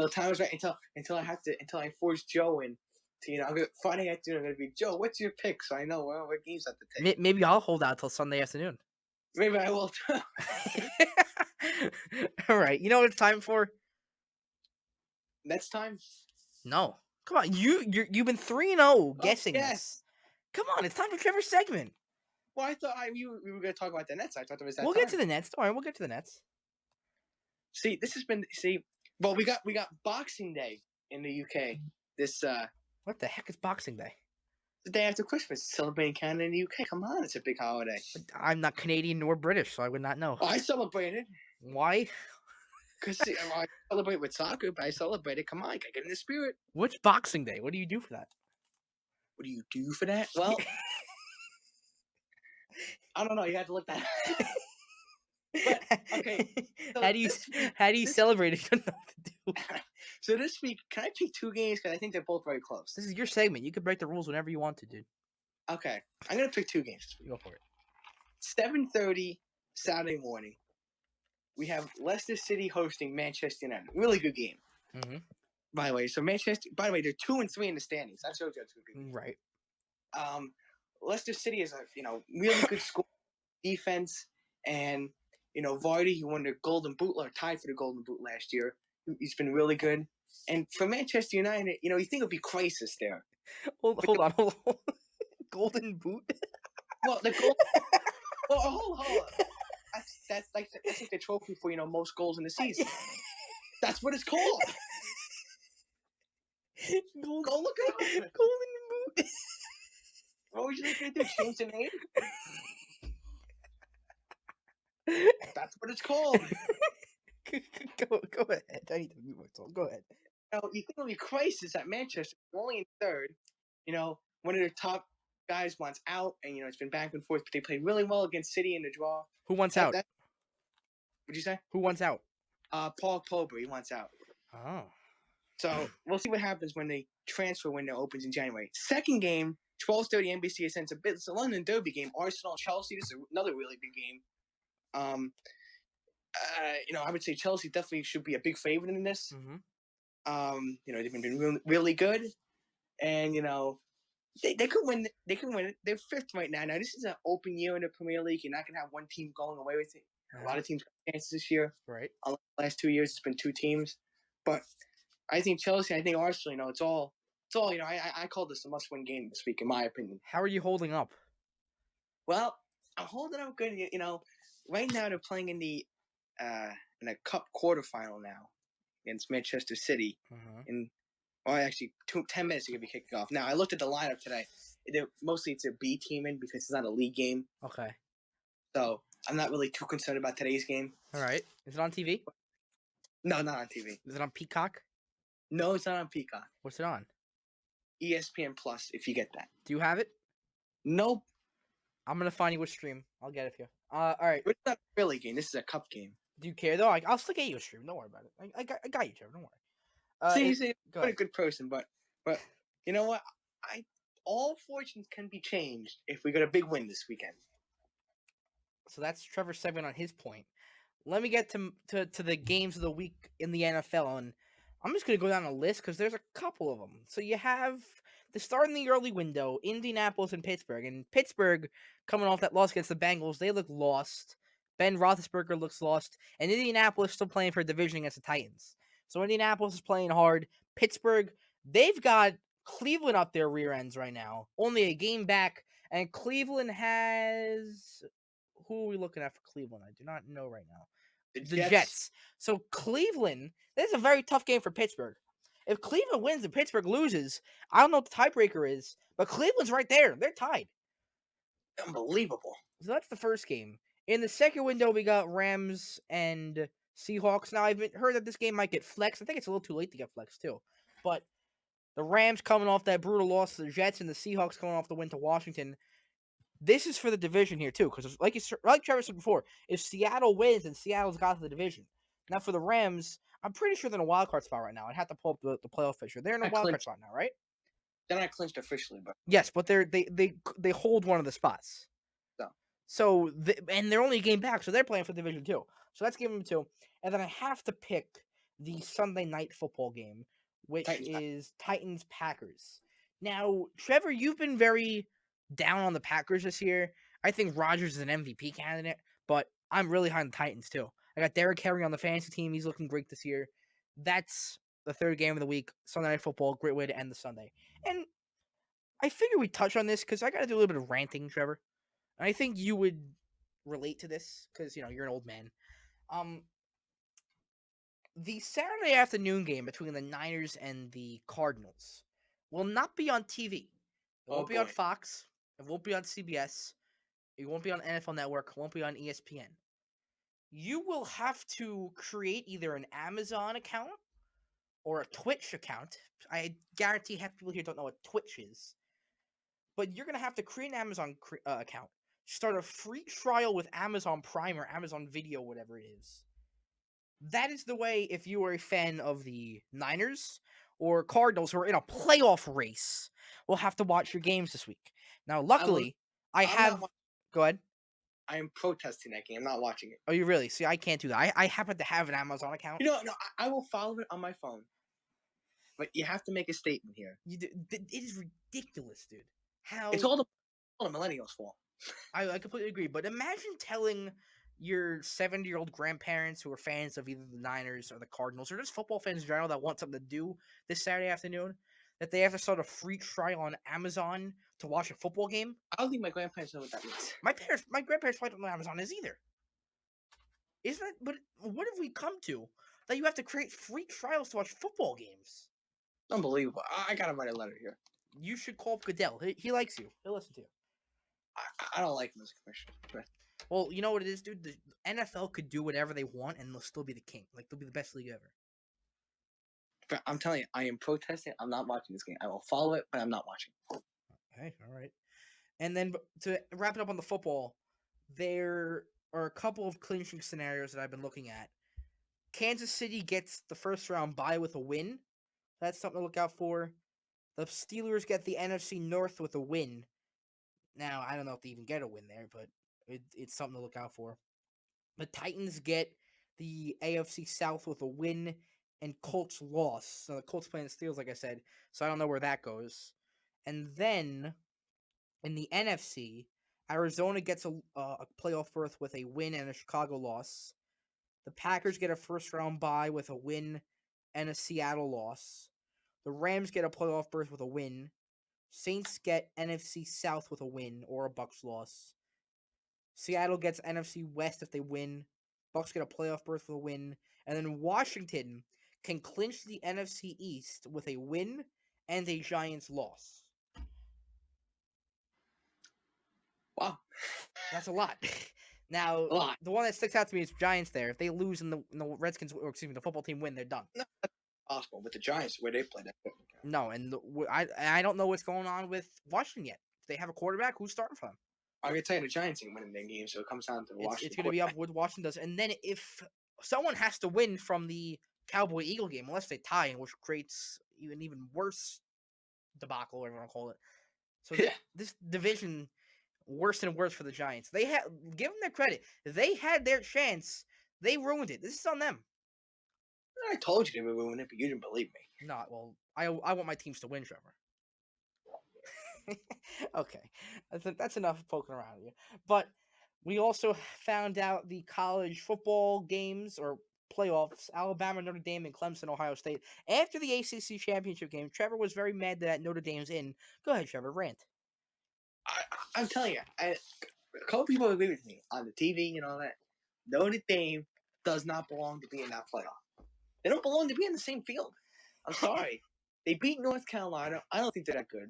the time was right until I force Joe in. To, Friday afternoon, I'm gonna be Joe. What's your pick? So I know what games I have to take. Maybe I'll hold out till Sunday afternoon. Maybe I will. All right. You know what it's time for? Next time. No. Come on. You've been 3-0 Oh guessing this. yes. Come on. It's time for Trevor's segment. Well, I thought we were gonna talk about the Nets. I thought it was that We'll get to time. the Nets. Don't worry. We'll get to the Nets. See, this has been see. Well, we got Boxing Day in the UK. This What the heck is Boxing Day? the day after Christmas, celebrating Canada and the UK. Come on, it's a big holiday. I'm not Canadian nor British, so I would not know. Oh, I celebrated Why? because I celebrate with soccer, but I celebrated. Come on, I get in the spirit. Which Boxing Day? What do you do for that? What do you do for that? Well, I don't know. You have to look that. But okay, so how do you this week, how do you this celebrate if you don't know what to do? so this week, can I pick two games? Because I think they're both very close. This is your segment. You can break the rules whenever you want to, dude. Okay, I'm gonna pick two games. Go for it. 7:30 Saturday morning. We have Leicester City hosting Manchester United. Really good game. Mm-hmm. By the way, so Manchester. By the way, they're 2-3 in the standings. That shows you it's a good game. Right. Leicester City is a really good score defense, and Vardy, who won the Golden Boot or tied for the Golden Boot last year. He's been really good. And for Manchester United, you think it'll be crisis there. Hold on. Golden Boot. Well, the goal. Well, hold on. That's like the trophy for most goals in the season. That's what it's called. Go look it up. Golden Boot. What was you looking to do? Change the name? That's what it's called. Go ahead. I need to mute myself. Go ahead. You think it'll be crisis at Manchester? They're only in third. One of their top guys wants out, and it's been back and forth. But they played really well against City in the draw. Who wants out? What'd you say? Who wants out? Paul Pogba. He wants out. Oh. So we'll see what happens when the transfer window opens in January. Second game, 12:30 NBC. It's a London Derby game. Arsenal Chelsea. This is another really big game. I would say Chelsea definitely should be a big favorite in this. Mm-hmm. They've been really, really good, and they could win. They can win it. They're fifth right now. Now this is an open year in the Premier League. You're not gonna have one team going away with it. A lot of teams got chances this year. Right. The last 2 years, it's been two teams, but I think Chelsea. I think Arsenal. It's all. I call this a must-win game this week, in my opinion. How are you holding up? Well, I'm holding up good. Right now they're playing in a cup quarterfinal now against Manchester City. Actually, 10 minutes to be kicking off. Now I looked at the lineup today. Mostly it's a B team in because it's not a league game. Okay. So I'm not really too concerned about today's game. All right. Is it on TV? No, not on TV. Is it on Peacock? No, it's not on Peacock. What's it on? ESPN Plus, if you get that. Do you have it? Nope. I'm gonna find you a stream. I'll get it for you. All right. But it's not a Philly game. This is a cup game. Do you care though? I'll still get you a stream. Don't worry about it. I got you, Trevor. Don't worry. See, what a good person. But you know what? All fortunes can be changed if we get a big win this weekend. So that's Trevor's segment on his point. Let me get to the games of the week in the NFL, and I'm just gonna go down a list because there's a couple of them. So you have the start in the early window, Indianapolis and Pittsburgh. And Pittsburgh, coming off that loss against the Bengals, they look lost. Ben Roethlisberger looks lost. And Indianapolis still playing for a division against the Titans. So Indianapolis is playing hard. Pittsburgh, they've got Cleveland up their rear ends right now. Only a game back. And Cleveland has... Who are we looking at for Cleveland? I do not know right now. The Jets. So Cleveland, this is a very tough game for Pittsburgh. If Cleveland wins and Pittsburgh loses, I don't know what the tiebreaker is, but Cleveland's right there. They're tied. Unbelievable. So that's the first game. In the second window, we got Rams and Seahawks. Now, I've heard that this game might get flexed. I think it's a little too late to get flexed, too. But the Rams coming off that brutal loss to the Jets and the Seahawks coming off the win to Washington. This is for the division here, too, because like Trevor said before, if Seattle wins, then Seattle's got to the division. Now, for the Rams, I'm pretty sure they're in a wild card spot right now. I'd have to pull up the playoff picture. They're in a wild card spot now, right? They're not clinched officially, but yes, but they hold one of the spots. So and they're only a game back, so they're playing for division 2. So that's game 2. And then I have to pick the Sunday night football game, which Titans. is Titans Packers. Now, Trevor, you've been very down on the Packers this year. I think Rodgers is an MVP candidate, but I'm really high on the Titans too. I got Derrick Henry on the fantasy team. He's looking great this year. That's the third game of the week. Sunday night football, great way to end the Sunday. And I figure we touch on this because I got to do a little bit of ranting, Trevor. And I think you would relate to this because you're an old man. Um, the Saturday afternoon game between the Niners and the Cardinals will not be on TV. It Oh won't be on boy. Fox. It won't be on CBS. It won't be on NFL Network. It won't be on ESPN. You will have to create either an Amazon account or a Twitch account. I guarantee half people here don't know what Twitch is. But you're going to have to create an Amazon account, start a free trial with Amazon Prime or Amazon Video, whatever it is. That is the way if you are a fan of the Niners or Cardinals who are in a playoff race, will have to watch your games this week. Now, I will. luckily, I I'm not. have. Go ahead. I am protesting that game. I'm not watching it. Oh, you really? See, I can't do that. I happen to have an Amazon account. No, I will follow it on my phone. But you have to make a statement here. It is ridiculous, dude. It's How all the millennials' fault. I completely agree. But imagine telling your 70-year-old grandparents who are fans of either the Niners or the Cardinals or just football fans in general that want something to do this Saturday afternoon that they have to start a free trial on Amazon to watch a football game. I don't think my grandparents know what that means. My grandparents probably don't know what Amazon is either. Isn't it? But what have we come to that you have to create free trials to watch football games? Unbelievable. I gotta write a letter here. You should call up Goodell. He likes you. He'll listen to you. I don't like him as a commissioner. But Well, you know what it is, dude? The NFL could do whatever they want and they'll still be the king. Like, they'll be the best league ever. I'm telling you, I am protesting. I'm not watching this game. I will follow it, but I'm not watching. Hey, all right. And then to wrap it up on the football, there are a couple of clinching scenarios that I've been looking at. Kansas City gets the first round bye with a win. That's something to look out for. The Steelers get the NFC North with a win. Now, I don't know if they even get a win there, but it's something to look out for. The Titans get the AFC South with a win and Colts loss. So the Colts playing the Steelers, like I said. So I don't know where that goes. And then in the NFC, Arizona gets a playoff berth with a win and a Chicago loss. The Packers get a first round bye with a win and a Seattle loss. The Rams get a playoff berth with a win. Saints get NFC South with a win or a Bucks loss. Seattle gets NFC West if they win. Bucks get a playoff berth with a win. And then Washington can clinch the NFC East with a win and a Giants loss. Wow. That's a lot. Now, A lot. the one that sticks out to me is Giants there. If they lose and the Redskins, or excuse me, the football team win, they're done. No, that's possible. With the Giants, where they play, that couldn't count. No, and I don't know what's going on with Washington yet. They have a quarterback. Who's starting for them? I can tell you the Giants ain't winning their game, so it comes down to the Washington. It's going to be up with Washington does. And then if someone has to win from the Cowboy-Eagle game, unless they tie, which creates even worse debacle, whatever you want to call it. So this division, worse and worse for the Giants. They had, give them their credit. They had their chance. They ruined it. This is on them. I told you they would ruin it, but you didn't believe me. Not well. I want my teams to win, Trevor. Okay, that's enough poking around you. But we also found out the college football games or playoffs: Alabama, Notre Dame, and Clemson, Ohio State. After the ACC championship game, Trevor was very mad that Notre Dame's in. Go ahead, Trevor, rant. I'm telling you, a couple people agree with me on the TV and all that. Notre Dame does not belong to be in that playoff. They don't belong to be in the same field. I'm sorry. They beat North Carolina. I don't think they're that good,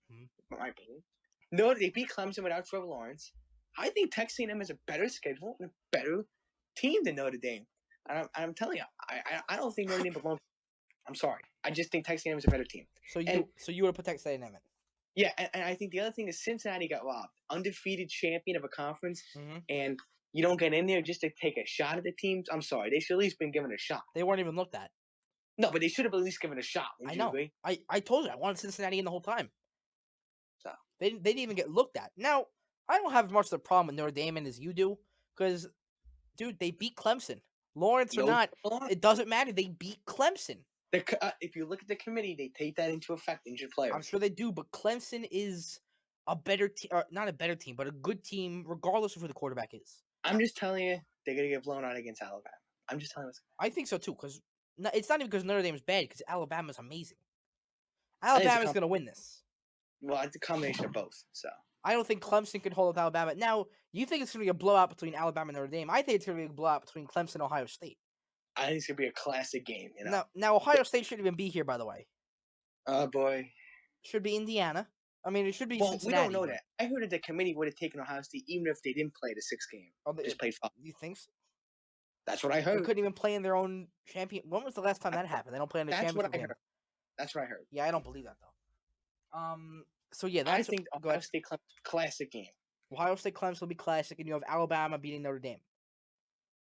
in my opinion. No, they beat Clemson without Trevor Lawrence. I think Texas A&M has a better schedule and a better team than Notre Dame. And I'm telling you, I don't think Notre Dame belongs. I'm sorry. I just think Texas A&M is a better team. So you would have put Texas A&M in? Yeah, and I think the other thing is Cincinnati got robbed. Undefeated champion of a conference, and you don't get in there just to take a shot at the teams. I'm sorry. They should at least been given a shot. They weren't even looked at. No, but they should have at least given a shot. I know. Agree? I told you I wanted Cincinnati in the whole time. So they didn't even get looked at. Now, I don't have as much of a problem with Notre Dame as you do, because, dude, they beat Clemson. Lawrence or No, not, it doesn't matter. They beat Clemson. if you look at the committee, they take that into effect. Injured I'm players. sure they do, but Clemson is a better team, not a better team, but a good team, regardless of who the quarterback is. I'm just telling you, they're gonna get blown out against Alabama. I'm just telling you. I think so too, because it's not even because Notre Dame is bad, because Alabama's amazing. I think it's Alabama's going to win this. well, it's a combination of both. So I don't think Clemson can hold up Alabama. Now, you think it's going to be a blowout between Alabama and Notre Dame. I think it's going to be a blowout between Clemson and Ohio State. I think it's gonna be a classic game. Now Ohio State shouldn't even be here, by the way. Oh boy. Should be Indiana. I mean, it should be Well, we don't Cincinnati. know that. I heard that the committee would have taken Ohio State even if they didn't play the sixth game. Oh, Just played five. you think so? That's what I They heard. couldn't even play in their own champion. When was the last time that happened? They don't play in the That's what championship I game. heard. That's what I heard. Yeah, I don't believe that though. So yeah, I that's think go Ohio ahead. State classic game. Ohio State Clemson will be classic, and you have Alabama beating Notre Dame.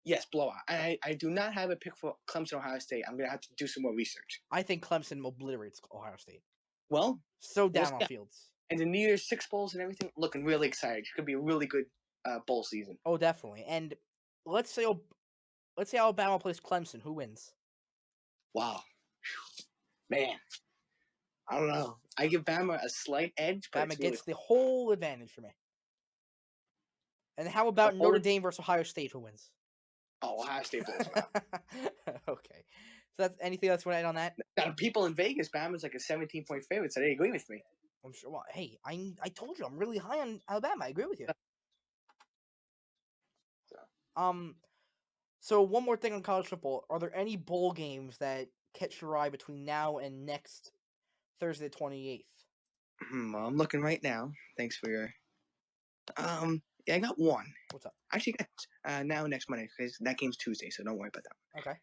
Yes, blowout. I do not have a pick for Clemson Ohio State. I'm gonna have to do some more research. I think Clemson obliterates Ohio State. Well, So down on fields. And the New Year's Six bowls and everything, looking really excited. It could be a really good bowl season. Oh, definitely. And let's say Alabama plays Clemson. Who wins? Wow, man, I don't know. I give Bama a slight edge, but Bama gets the whole advantage for me. And how about Notre Dame versus Ohio State? Who wins? Oh, Ohio State blows them out. Okay. So that's anything else you want to add on that? Now, people in Vegas, Bama's like a 17-point favorite, so they agree with me. I'm sure. Well, hey, I told you I'm really high on Alabama. I agree with you. So one more thing on college football: are there any bowl games that catch your eye between now and next Thursday, 28th? Well, I'm looking right now. Thanks for your. Yeah, I got one. What's up? Actually, I got now next Monday because that game's Tuesday, so don't worry about that. Okay.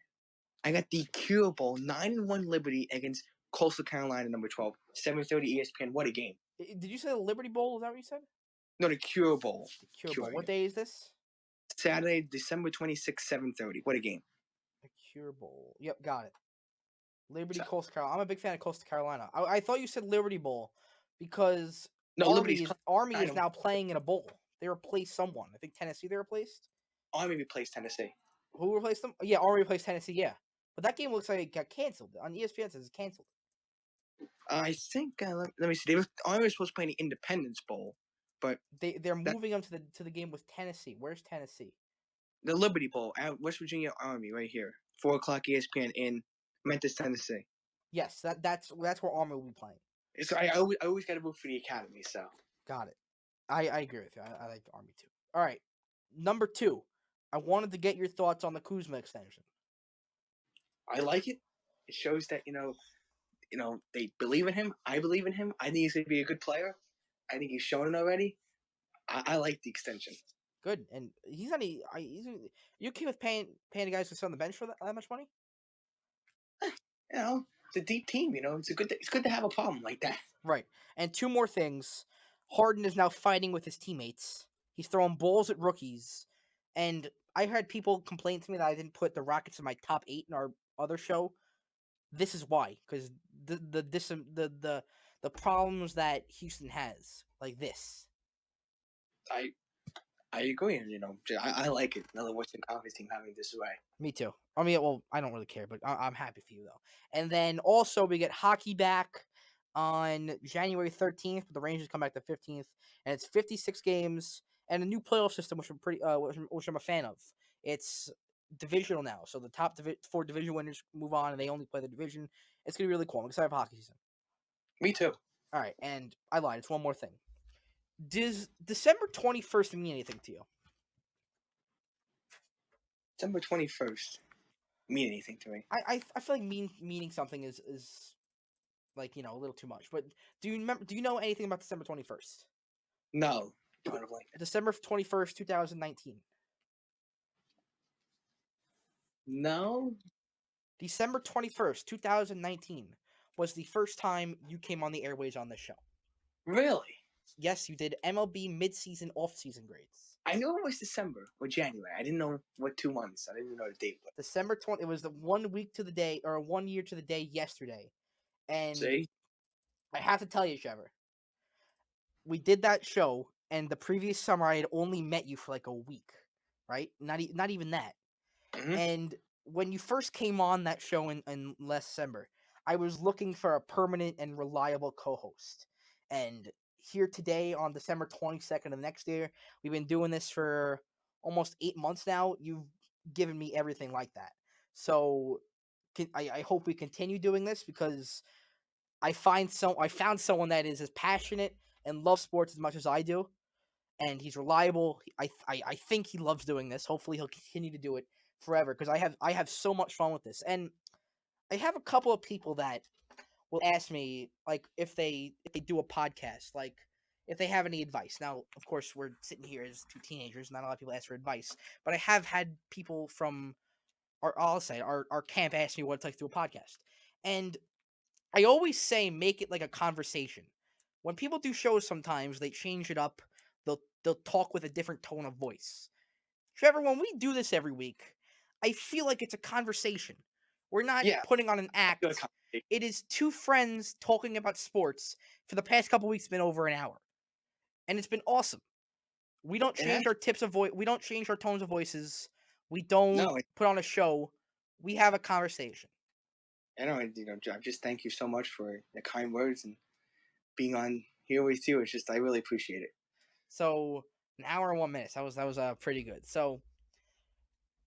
I got the Cure Bowl 9-1 Liberty against Coastal Carolina, number 12, 7:30 ESPN. What a game! Did you say the Liberty Bowl? Is that what you said? No, the Cure Bowl. The Cure Bowl. What day is this? Saturday, December 26th, 7:30. What a game! The Cure Bowl. Yep, got it. Liberty, Coastal Carolina. I'm a big fan of Coastal Carolina. I thought you said Liberty Bowl because Army is now playing in a bowl. They replaced someone. I think Tennessee they replaced. Army replaced Tennessee. Who replaced them? Yeah, Army replaced Tennessee, yeah. But that game looks like it got canceled. On ESPN it says it's canceled. I think, let me see. Army was supposed to play in the Independence Bowl, but they're moving them to the game with Tennessee. Where's Tennessee? The Liberty Bowl at West Virginia Army right here. 4 o'clock ESPN in Memphis, Tennessee. Yes, that's where Army will be playing. So I always got to root for the academy, so. Got it. I agree with you. I like the Army too. All right. Number 2. I wanted to get your thoughts on the Kuzma extension. I like it. It shows that, they believe in him. I believe in him. I think he's going to be a good player. I think he's shown it already. I like the extension. Good. And he's only you okay with paying the guys to sit on the bench for that much money? It's a deep team, it's good to have a problem like that. Right. And 2 more things. Harden is now fighting with his teammates. He's throwing balls at rookies. And I heard people complain to me that I didn't put the Rockets in my top 8 in our other show. This is why, because the problems that Houston has, like this. I agree, and I like it. Another Western Conference team having this way. Me too. I mean, well, I don't really care, but I'm happy for you though. And then also we get hockey back on January 13th, but the Rangers come back the 15th, and it's 56 games and a new playoff system, which I'm which I'm a fan of. It's divisional now, so the top 4 division winners move on, and they only play the division. It's gonna be really cool. I'm excited for hockey season. Me too. All right, and I lied. It's one more thing. Does December 21st mean anything to you? December 21st mean anything to me? I feel like meaning something is like, a little too much. But do you know anything about December 21st? No. Probably. December 21st, 2019. No. December 21st, 2019 was the first time you came on the airways on this show. Really? Yes, you did MLB mid-season, off-season grades. I knew it was December or January. I didn't know what 2 months. I didn't know the date. December 20. It was the 1 week to the day, or 1 year to the day yesterday. And see, I have to tell you, Trevor, we did that show, and the previous summer I had only met you for like a week, right? Not even that. Hmm. And when you first came on that show in last December, I was looking for a permanent and reliable co-host. And here today on December 22nd of next year, we've been doing this for almost 8 months now. You've given me everything like that. So I hope we continue doing this because I found someone that is as passionate and loves sports as much as I do, and he's reliable. I think he loves doing this. Hopefully, he'll continue to do it forever because I have so much fun with this. And I have a couple of people that will ask me like if they do a podcast, like if they have any advice. Now, of course, we're sitting here as two teenagers. Not a lot of people ask for advice, but I have had people from I'll say our camp ask me what it's like to do a podcast, and I always say make it like a conversation. When people do shows sometimes they change it up. They'll talk with a different tone of voice. Trevor, when we do this every week, I feel like it's a conversation. We're not Yeah, putting on an good act. conversation. It is two friends talking about sports for the past couple weeks. It's been over an hour, and it's been awesome. We don't It has. change our tips of voice. We don't change our tones of voices. We No, don't put on a show. We have a conversation. I know, I just thank you so much for the kind words and being on here with you. It's just, I really appreciate it. So an hour and 1 minute. That was pretty good. So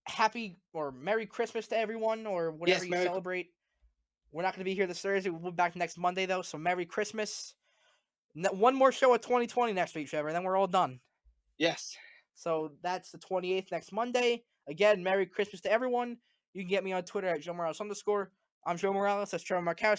happy or Merry Christmas to everyone or whatever Yes, you celebrate. We're not going to be here this Thursday. We'll be back next Monday though. So Merry Christmas. One more show of 2020 next week, Trevor, and then we're all done. Yes. So that's the 28th next Monday. Again, Merry Christmas to everyone. You can get me on Twitter at Joe Morales _. I'm Joe Morales. That's Trevor Markowski.